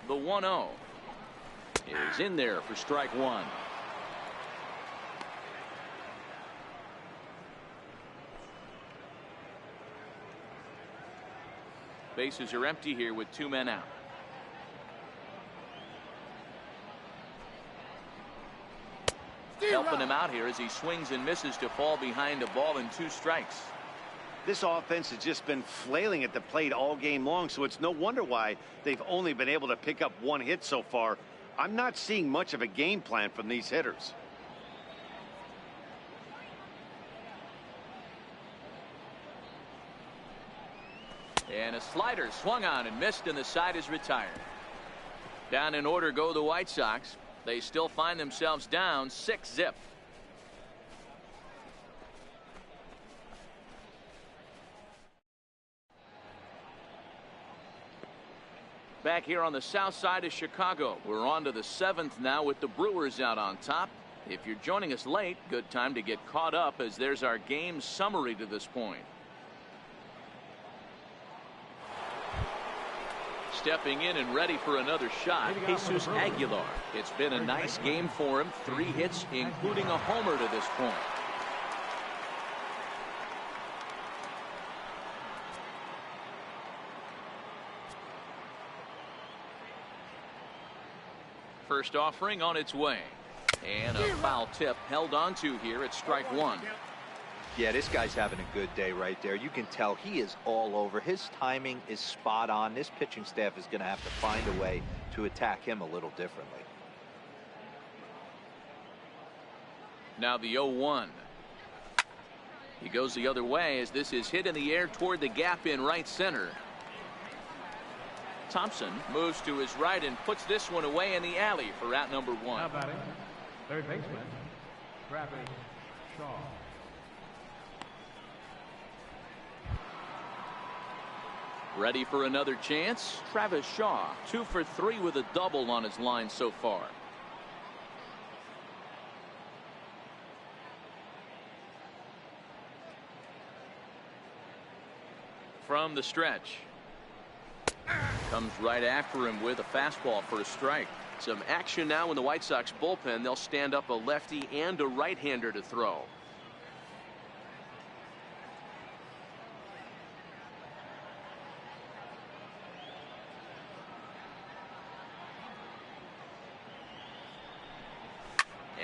The 1-0 is in there for strike 1. Bases are empty here with 2 men out. Helping him out here as he swings and misses to fall behind a ball and 2 strikes. This offense has just been flailing at the plate all game long, so it's no wonder why they've only been able to pick up 1 hit so far. I'm not seeing much of a game plan from these hitters. And a slider swung on and missed, and the side is retired. Down in order go the White Sox. They still find themselves down 6-0. Back here on the south side of Chicago, we're on to the 7th now with the Brewers out on top. If you're joining us late, good time to get caught up, as there's our game summary to this point. Stepping in and ready for another shot, Jesus Aguilar. It's been a nice game for him. 3 hits, including a homer to this point. First offering on its way. And a foul tip held onto here at strike 1. Yeah, this guy's having a good day right there. You can tell he is all over. His timing is spot on. This pitching staff is going to have to find a way to attack him a little differently. Now the 0-1. He goes the other way as this is hit in the air toward the gap in right center. Thompson moves to his right and puts this one away in the alley for out number 1. Now batting, third baseman, Travis Shaw. Ready for another chance. Travis Shaw 2 for 3 with a double on his line so far. From the stretch. Comes right after him with a fastball for a strike. Some action now in the White Sox bullpen. They'll stand up a lefty and a right-hander to throw.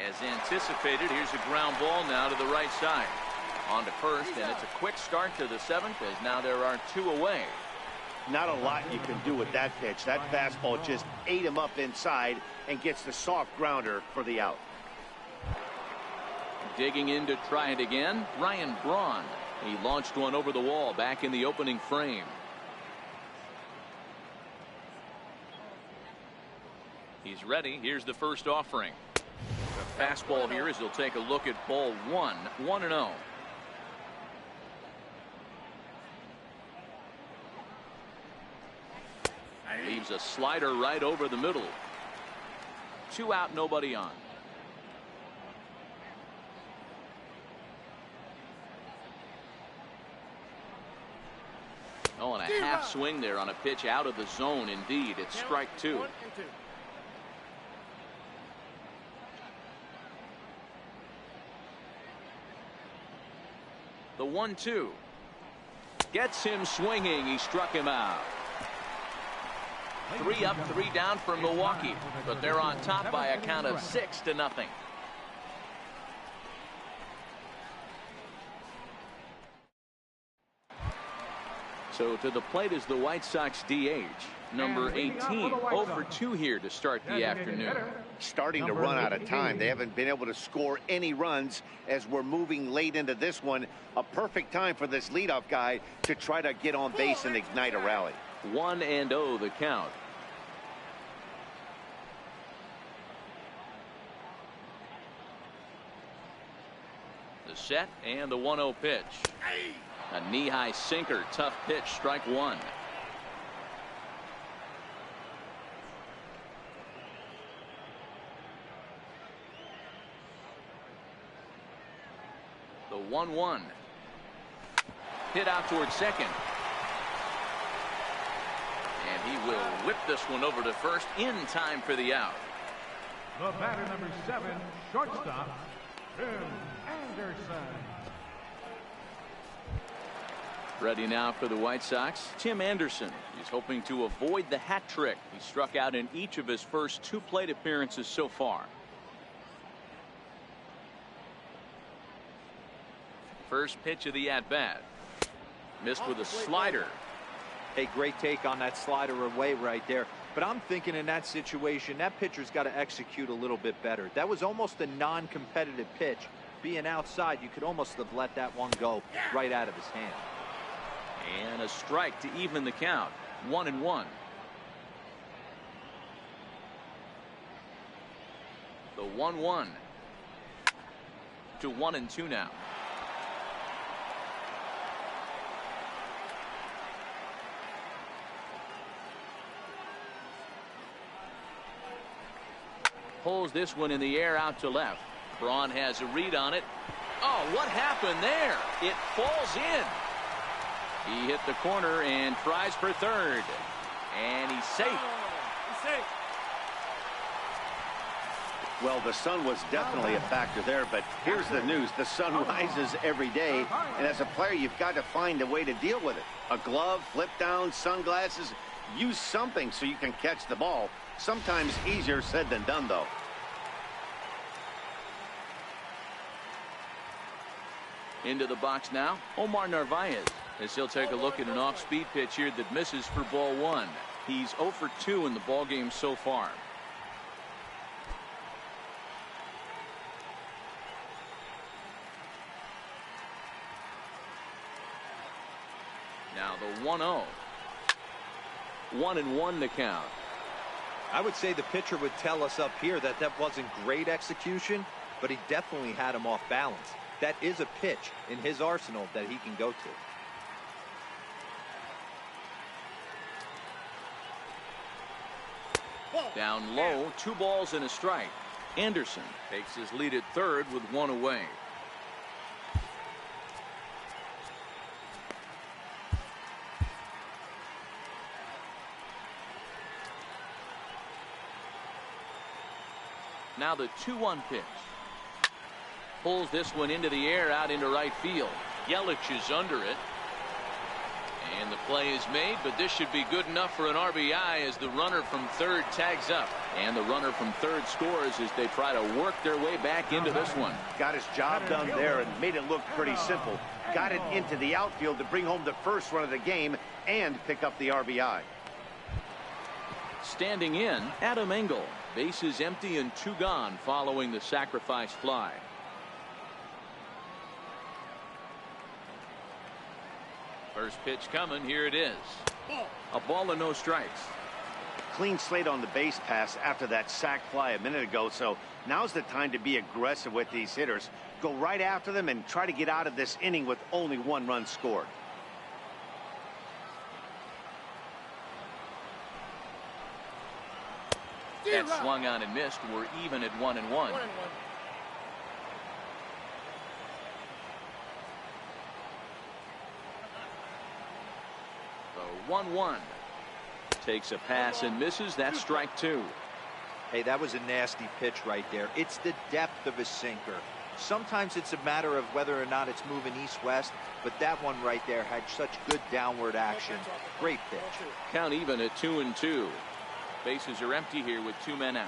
As anticipated, here's a ground ball now to the right side. On to first, and it's a quick start to the 7th, as now there are 2 away. Not a lot you can do with that pitch. That fastball just ate him up inside and gets the soft grounder for the out. Digging in to try it again, Ryan Braun. He launched one over the wall back in the opening frame. He's ready. Here's the first offering. The fastball here as he'll take a look at ball 1. 1-0. Leaves a slider right over the middle. 2 out, nobody on. Oh, and a half swing there on a pitch out of the zone. Indeed, it's strike 2. 1-2. The 1-2 gets him swinging. He struck him out. 3 up, 3 down for Milwaukee, but they're on top by a count of 6-0. So to the plate is the White Sox DH, number 18, 0 for 2 here to start the afternoon. Starting to run out of time. They haven't been able to score any runs as we're moving late into this one. A perfect time for this leadoff guy to try to get on base and ignite a rally. 1-0 the count. The set and the 1-0 pitch. A knee-high sinker, tough pitch, strike 1. The 1-1. Hit out towards second. And he will whip this one over to first in time for the out. The batter, number 7, shortstop, Tim Anderson. Ready now for the White Sox, Tim Anderson. He's hoping to avoid the hat trick. He struck out in each of his first 2 plate appearances so far. First pitch of the at-bat. Missed with a slider. A great take on that slider away right there. But I'm thinking in that situation, that pitcher's got to execute a little bit better. That was almost a non-competitive pitch. Being outside, you could almost have let that one go right out of his hand. And a strike to even the count. 1-1. The 1-1 to 1-2 now. Pulls this one in the air out to left. Braun has a read on it. Oh, what happened there? It falls in. He hit the corner and tries for third. And he's safe. He's safe. Well, the sun was definitely a factor there, but here's the news. The sun rises every day, and as a player, you've got to find a way to deal with it. A glove, flip down, sunglasses, use something so you can catch the ball. Sometimes easier said than done, though. Into the box now, Omar Narvaez, as he'll take a look at an off-speed pitch here that misses for ball 1. He's 0 for 2 in the ballgame so far. Now the 1-0. 1-1 to count. I would say the pitcher would tell us up here that that wasn't great execution, but he definitely had him off balance. That is a pitch in his arsenal that he can go to. Down low, 2 balls and a strike. Anderson takes his lead at third with 1 away. Now the 2-1 pitch. Pulls this one into the air out into right field. Yelich is under it. And the play is made, but this should be good enough for an RBI as the runner from third tags up. And the runner from third scores as they try to work their way back into this one. Got his job done there and made it look pretty simple. Got it into the outfield to bring home the first run of the game and pick up the RBI. Standing in, Adam Engel. Bases empty and 2 gone following the sacrifice fly. First pitch coming. Here it is. A ball and no strikes. clean slate on the base pass after that sac fly a minute ago, so now's the time to be aggressive with these hitters. Go right after them and try to get out of this inning with only 1 run scored. That swung on and missed. We're even at 1-1. So 1-1. Takes a pass and misses. That's strike 2. Hey, that was a nasty pitch right there. It's the depth of a sinker. Sometimes it's a matter of whether or not it's moving east-west, but that one right there had such good downward action. Great pitch. Count even at 2-2. Bases are empty here with 2 men out.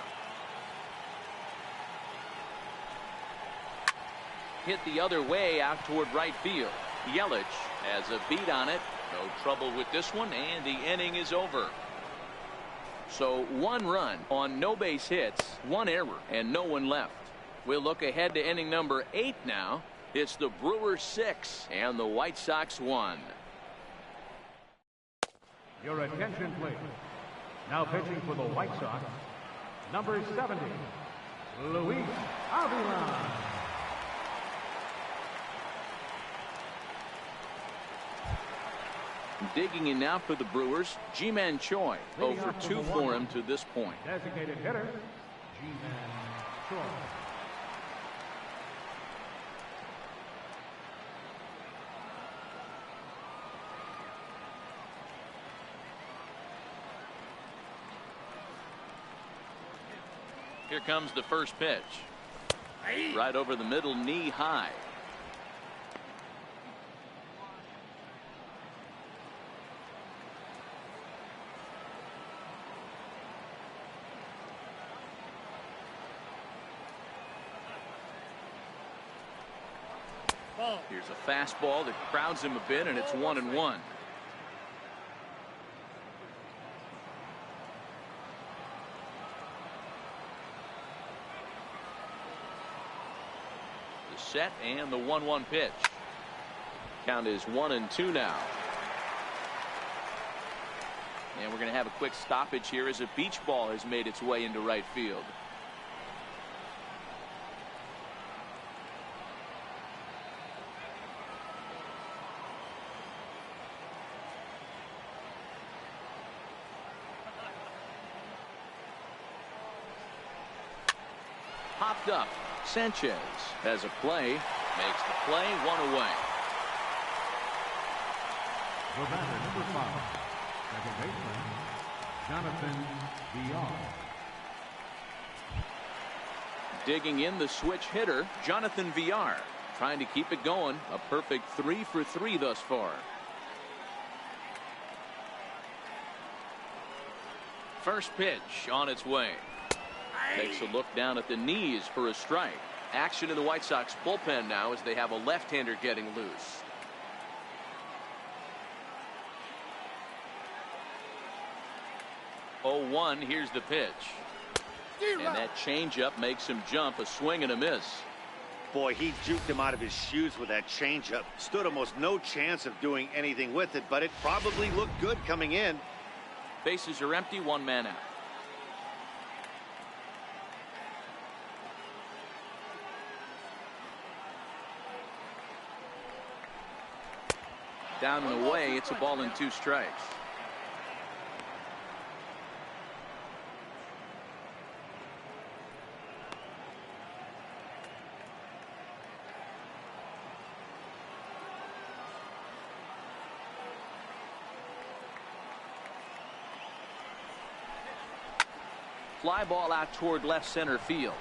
Hit the other way out toward right field. Yelich has a beat on it. No trouble with this one, and the inning is over. So 1 run on no base hits, 1 error, and no one left. We'll look ahead to inning number 8 now. It's the Brewers 6 and the White Sox 1. Your attention, please. Now pitching for the White Sox, number 70, Luis Avila. Digging in now for the Brewers, Ji-Man Choi. 0-2 for him to this point. Designated hitter, Ji-Man Choi. Here comes the first pitch. Right over the middle, knee high. Here's a fastball that crowds him a bit, and it's 1-1. The set and the 1-1 pitch. Count is 1-2 now. And we're going to have a quick stoppage here as a beach ball has made its way into right field. Popped up. Sanchez has a play. Makes the play. 1 away. The batter, number 5, second baseman, Jonathan Villar. Digging in the switch hitter, Jonathan Villar. Trying to keep it going. A perfect 3 for 3 thus far. First pitch on its way. Takes a look down at the knees for a strike. Action in the White Sox bullpen now as they have a left-hander getting loose. Oh, 1. Here's the pitch. And that changeup makes him jump. A swing and a miss. Boy, he juked him out of his shoes with that changeup. Stood almost no chance of doing anything with it, but it probably looked good coming in. Bases are empty. 1 man out. Down and away. It's a ball and 2 strikes. Fly ball out toward left center field.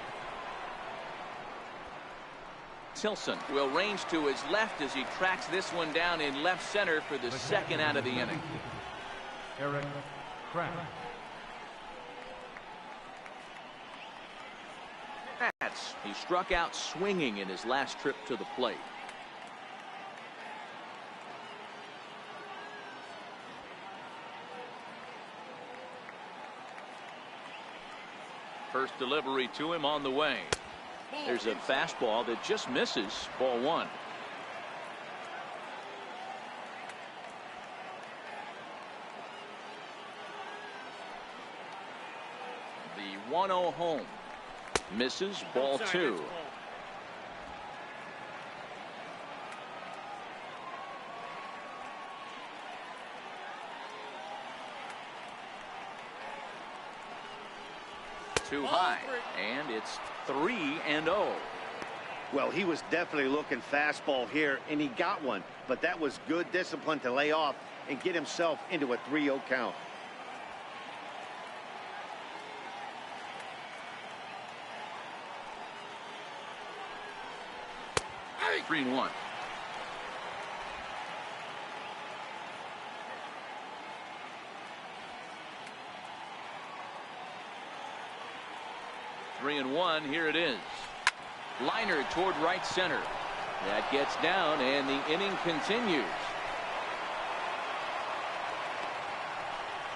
Tilson will range to his left as he tracks this one down in left center for the second out of the inning. Eric Kraft. He struck out swinging in his last trip to the plate. First delivery to him on the way. There's a fastball that just misses. Ball 1. 1-0 home. Misses. Ball 2. Too high, and it's 3-0. Well, he was definitely looking fastball here, and he got one. But that was good discipline to lay off and get himself into a 3-0 count. Hey. 3-1. Three and one. Here it is. Liner toward right center. That gets down, and the inning continues.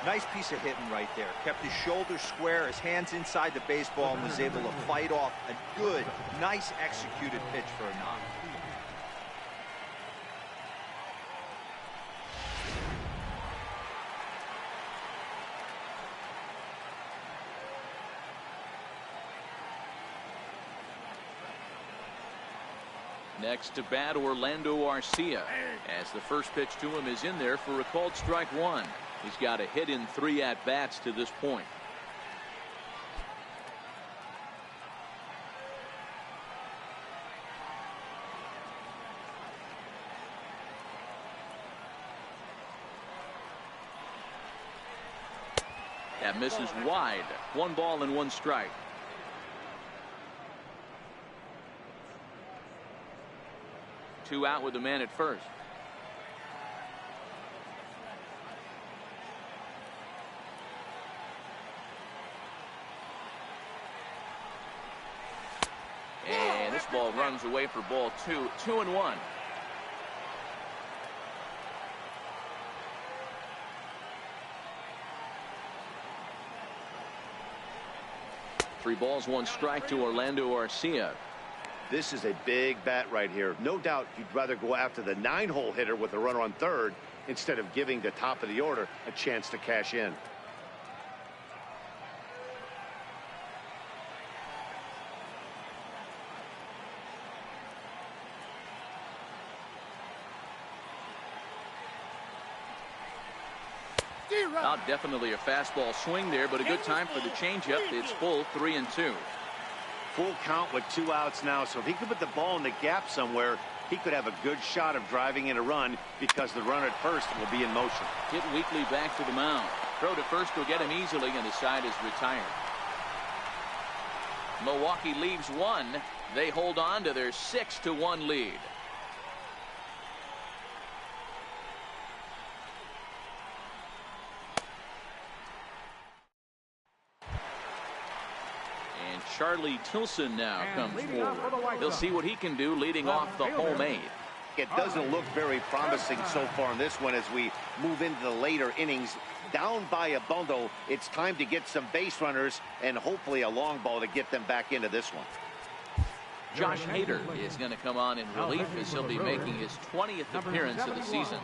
Nice piece of hitting right there. Kept his shoulders square, his hands inside the baseball, and was able to fight off a good, nice executed pitch for a knock. Next to bat, Orlando Arcia, as the first pitch to him is in there for a called strike 1. He's got a hit in 3 at-bats to this point. That misses wide. 1 ball and 1 strike. Two out with the man at first. And this ball runs away for ball 2. 2-1. Three balls, 1 strike to Orlando Arcia. This is a big bat right here. No doubt you'd rather go after the 9-hole hitter with a runner on third instead of giving the top of the order a chance to cash in. Definitely a fastball swing there, but a good time for the changeup. It's full 3-2. Full count with 2 outs now, so if he could put the ball in the gap somewhere, he could have a good shot of driving in a run because the runner at first will be in motion. Hit weakly back to the mound. Throw to first will get him easily, and the side is retired. Milwaukee leaves 1. They hold on to their 6-1 lead. Charlie Tilson now comes forward. He'll see what he can do leading off the home 8. It doesn't look very promising so far in this one as we move into the later innings. Down by a bundle, it's time to get some base runners and hopefully a long ball to get them back into this one. Josh Hader is going to come on in relief as he'll be making his 20th appearance of the season.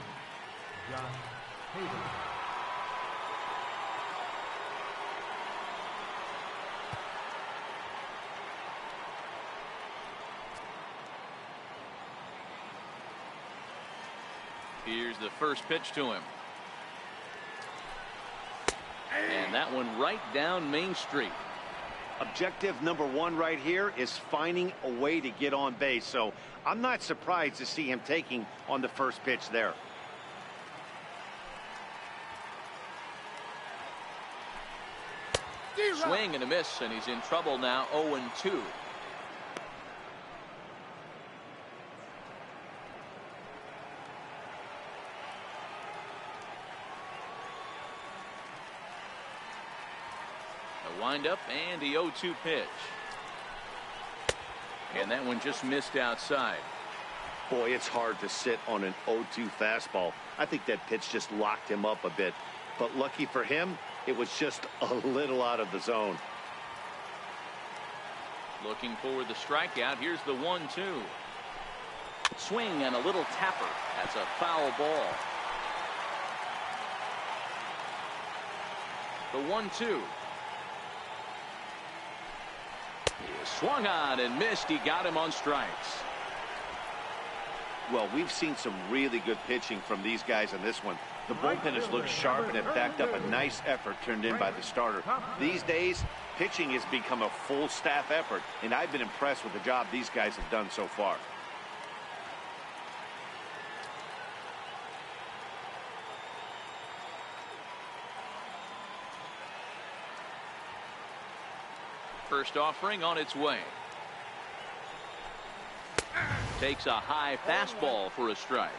Here's the first pitch to him. And that one right down Main Street. Objective number 1 right here is finding a way to get on base. So I'm not surprised to see him taking on the first pitch there. Swing and a miss, and he's in trouble now. 0-2. Wind up and the 0-2 pitch. And that one just missed outside. Boy, it's hard to sit on an 0-2 fastball. I think that pitch just locked him up a bit. But lucky for him, it was just a little out of the zone. Looking for the strikeout. Here's the 1-2. Swing and a little tapper. That's a foul ball. The 1-2. Swung on and missed. He got him on strikes. Well, we've seen some really good pitching from these guys in this one. The bullpen has looked sharp, and it backed up a nice effort turned in by the starter. These days, pitching has become a full staff effort, and I've been impressed with the job these guys have done so far. First offering on its way. Takes a high fastball for a strike.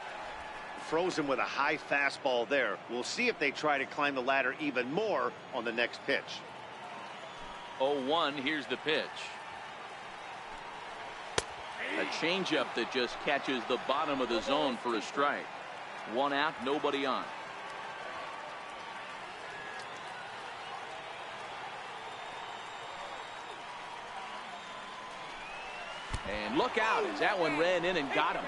Froze him with a high fastball there. We'll see if they try to climb the ladder even more on the next pitch. 0-1, here's the pitch. A changeup that just catches the bottom of the zone for a strike. One out, nobody on. And look out as that one ran in and got him.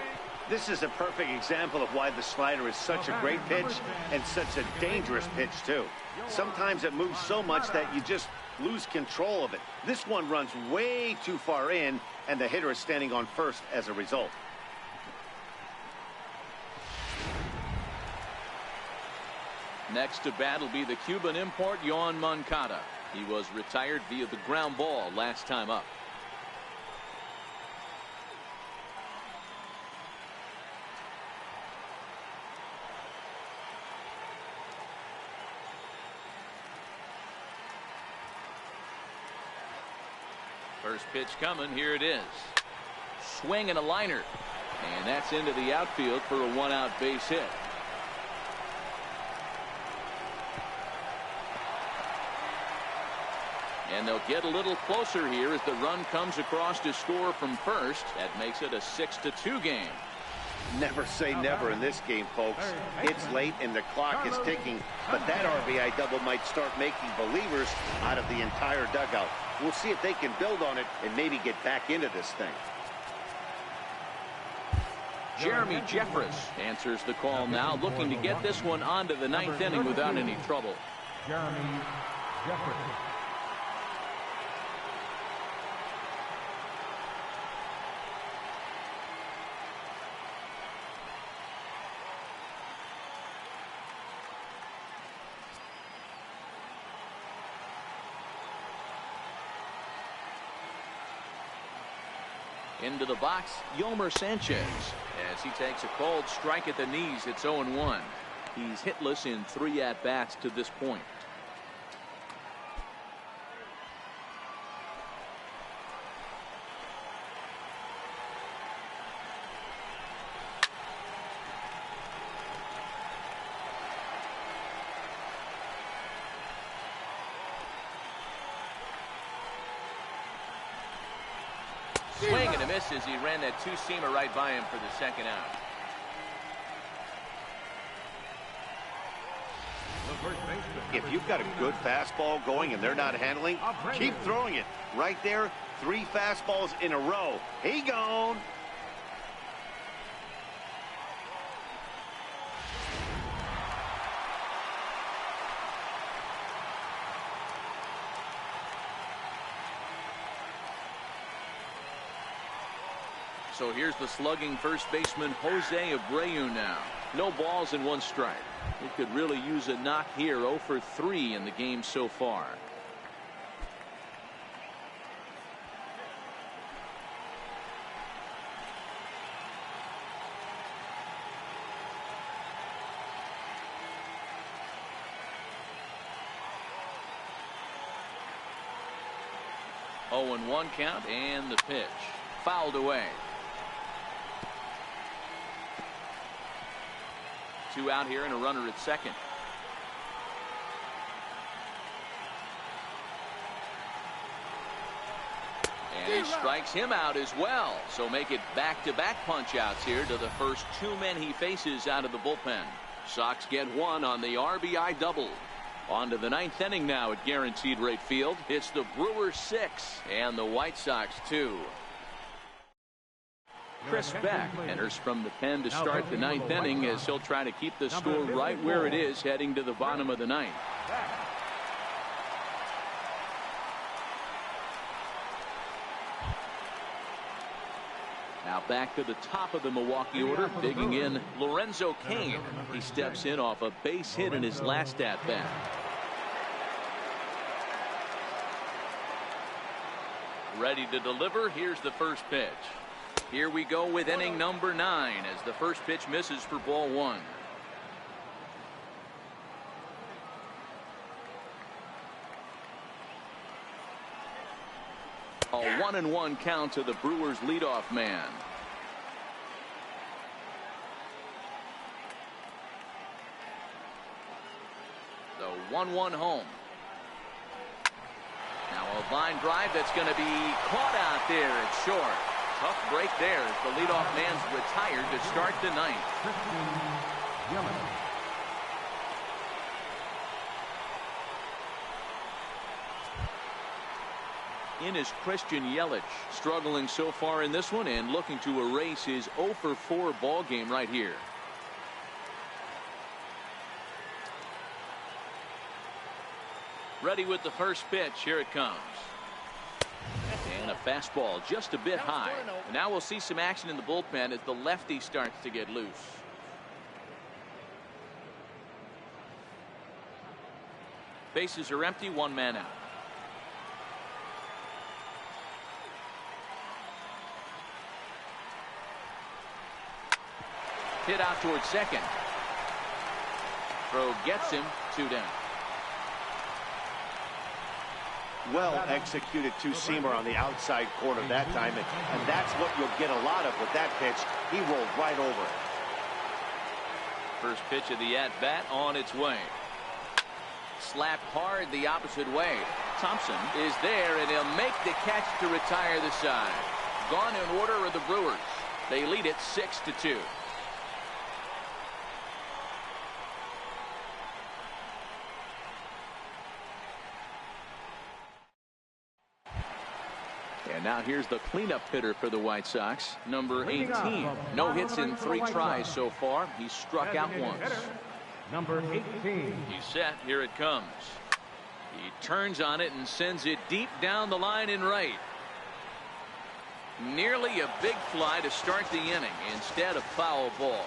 This is a perfect example of why the slider is such a great pitch and such a dangerous pitch, too. Sometimes it moves so much that you just lose control of it. This one runs way too far in, and the hitter is standing on first as a result. Next to bat will be the Cuban import, Yoan Moncada. He was retired via the ground ball last time up. First pitch coming. Here it is. Swing and a liner. And that's into the outfield for a one-out base hit. And they'll get a little closer here as the run comes across to score from first. That makes it a 6-2 game. Never say never in this game, folks. It's late and the clock is ticking, but that RBI double might start making believers out of the entire dugout. We'll see if they can build on it and maybe get back into this thing. Jeremy Jeffress answers the call now, looking to get this one onto the ninth inning without any trouble. Jeremy Jeffress. Into the box, Yolmer Sanchez, as he takes a cold strike at the knees. It's 0-1. He's hitless in 3 at-bats to this point. Swing and a miss as he ran that two-seamer right by him for the second out. If you've got a good fastball going and they're not handling, keep throwing it. Right there, 3 fastballs in a row. He gone. So here's the slugging first baseman Jose Abreu now. No balls and 1 strike. He could really use a knock here. 0 for 3 in the game so far. Oh, and 1 count, and the pitch fouled away. 2 out here and a runner at second. And he strikes him out as well. So make it back-to-back punch-outs here to the first 2 men he faces out of the bullpen. Sox get 1 on the RBI double. On to the 9th inning now at Guaranteed Rate Field. It's the Brewers 6 and the White Sox 2. Chris Beck enters from the pen to start the 9th inning as he'll try to keep the score right where it is heading to the bottom of the 9th. Now back to the top of the Milwaukee order, digging in Lorenzo Cain. He steps in off a base hit in his last at bat. Ready to deliver. Here's the first pitch. Here we go with inning number 9 as the first pitch misses for ball 1. A 1-1 count to the Brewers leadoff man. The 1-1 home. Now a line drive that's going to be caught out there. It's short. Tough break there as the leadoff man's retired to start the 9th. In is Christian Yelich, struggling so far in this one and looking to erase his 0-for-4 ball game right here. Ready with the first pitch. Here it comes. And a fastball just a bit high. And now we'll see some action in the bullpen as the lefty starts to get loose. Bases are empty, 1 man out. Hit out towards second. Throw gets him, 2 down. Well executed two-seamer on the outside corner that time, and that's what you'll get a lot of with that pitch. He rolled right over it. First pitch of the at-bat on its way. Slapped hard the opposite way. Thompson is there, and he'll make the catch to retire the side. Gone in order are the Brewers. They lead it 6-2. And now here's the cleanup hitter for the White Sox, number 18. No hits in 3 tries so far. He's struck out once. Number 18. He's set. Here it comes. He turns on it and sends it deep down the line in right. Nearly a big fly to start the inning instead of foul ball.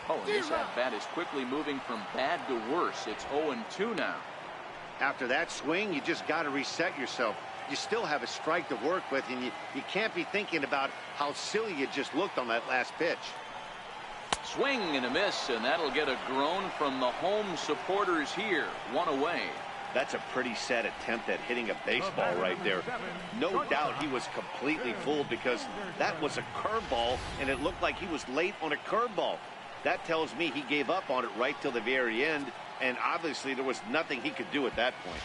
Oh, and this at-bat is quickly moving from bad to worse. It's 0-2 now. After that swing, you just got to reset yourself. You still have a strike to work with, and you can't be thinking about how silly you just looked on that last pitch. Swing and a miss, and that'll get a groan from the home supporters here. 1 away. That's a pretty sad attempt at hitting a baseball right there. No doubt he was completely fooled because that was a curveball, and it looked like he was late on a curveball. That tells me he gave up on it right till the very end, and obviously there was nothing he could do at that point.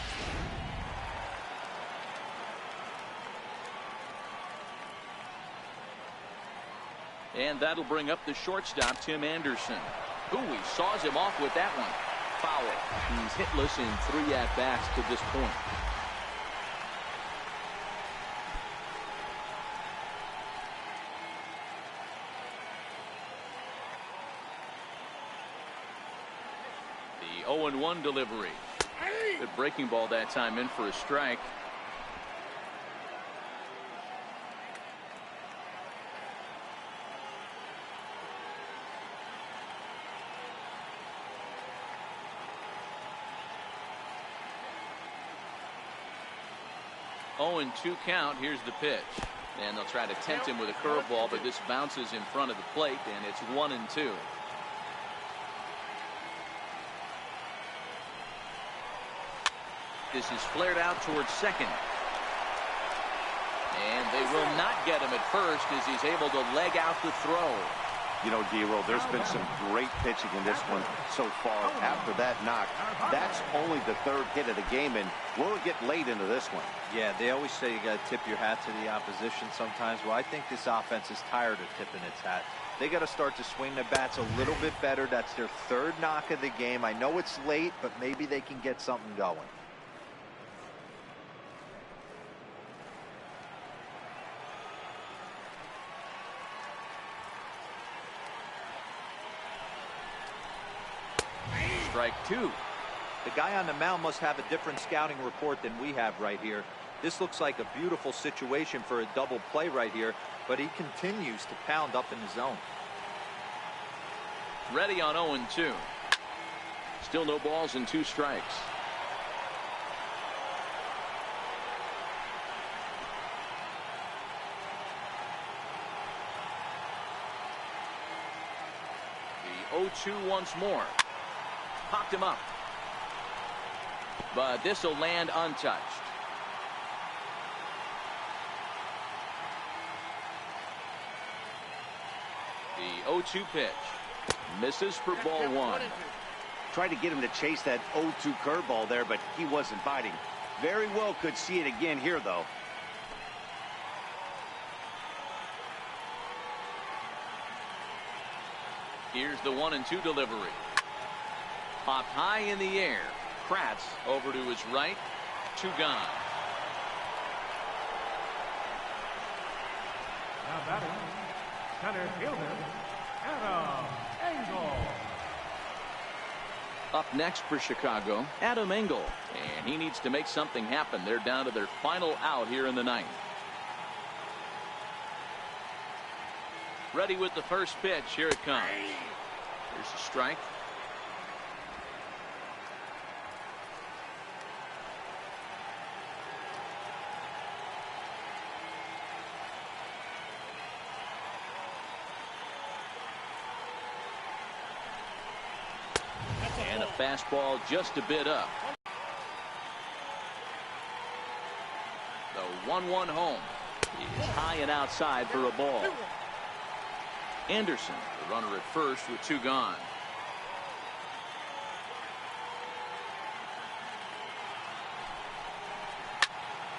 And that'll bring up the shortstop, Tim Anderson. Ooh, he saws him off with that one. Foul. He's hitless in 3 at-bats to this point. The 0-1 delivery. Good breaking ball that time, in for a strike. Oh, 0-2 count. Here's the pitch. And they'll try to tempt him with a curveball, but this bounces in front of the plate, and it's 1-2. This is flared out towards second. And they will not get him at first as he's able to leg out the throw. You know, D-Roll, there's been some great pitching in this one so far. After that knock, that's only the 3rd hit of the game, and we'll get late into this one. Yeah, they always say you got to tip your hat to the opposition sometimes. Well, I think this offense is tired of tipping its hat. They got to start to swing the bats a little bit better. That's their 3rd knock of the game. I know it's late, but maybe they can get something going. Strike 2. The guy on the mound must have a different scouting report than we have right here. This looks like a beautiful situation for a double play right here, but he continues to pound up in the zone. Ready on 0-2. Still no balls and 2 strikes. The 0-2 once more. Popped him up. But this will land untouched. The 0-2 pitch. Misses for ball 1. Tried to get him to chase that 0-2 curveball there, but he wasn't biting. Very well could see it again here, though. Here's the 1-2 delivery. Popped high in the air. Kratz over to his right. 2 gone. Now batting, center fielder, Adam Engel. Up next for Chicago, Adam Engel. And he needs to make something happen. They're down to their final out here in the 9th. Ready with the first pitch. Here it comes. Here's a strike. And a fastball just a bit up. The 1-1 home is high and outside for a ball. Anderson, the runner at first with 2 gone.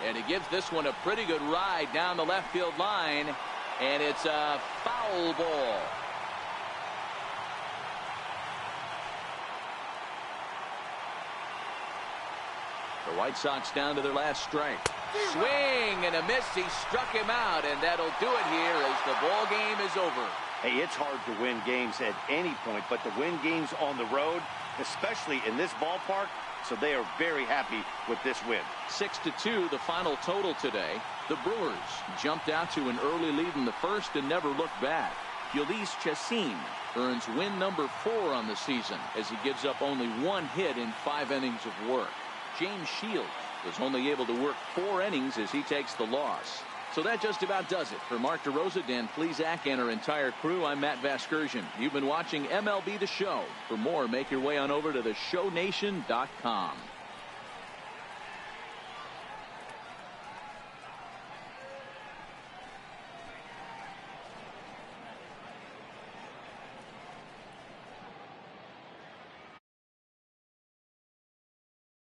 And he gives this one a pretty good ride down the left field line, and it's a foul ball. The White Sox down to their last strike. Swing and a miss. He struck him out, and that'll do it here as the ball game is over. Hey, it's hard to win games at any point, but to win games on the road, especially in this ballpark, so they are very happy with this win. 6-2 the final total today. The Brewers jumped out to an early lead in the first and never looked back. Ulysse Chassin earns win number 4 on the season as he gives up only 1 hit in 5 innings of work. James Shields was only able to work 4 innings as he takes the loss. So that just about does it. For Mark DeRosa, Dan Plesac, and our entire crew, I'm Matt Vasgersian. You've been watching MLB The Show. For more, make your way on over to theshownation.com.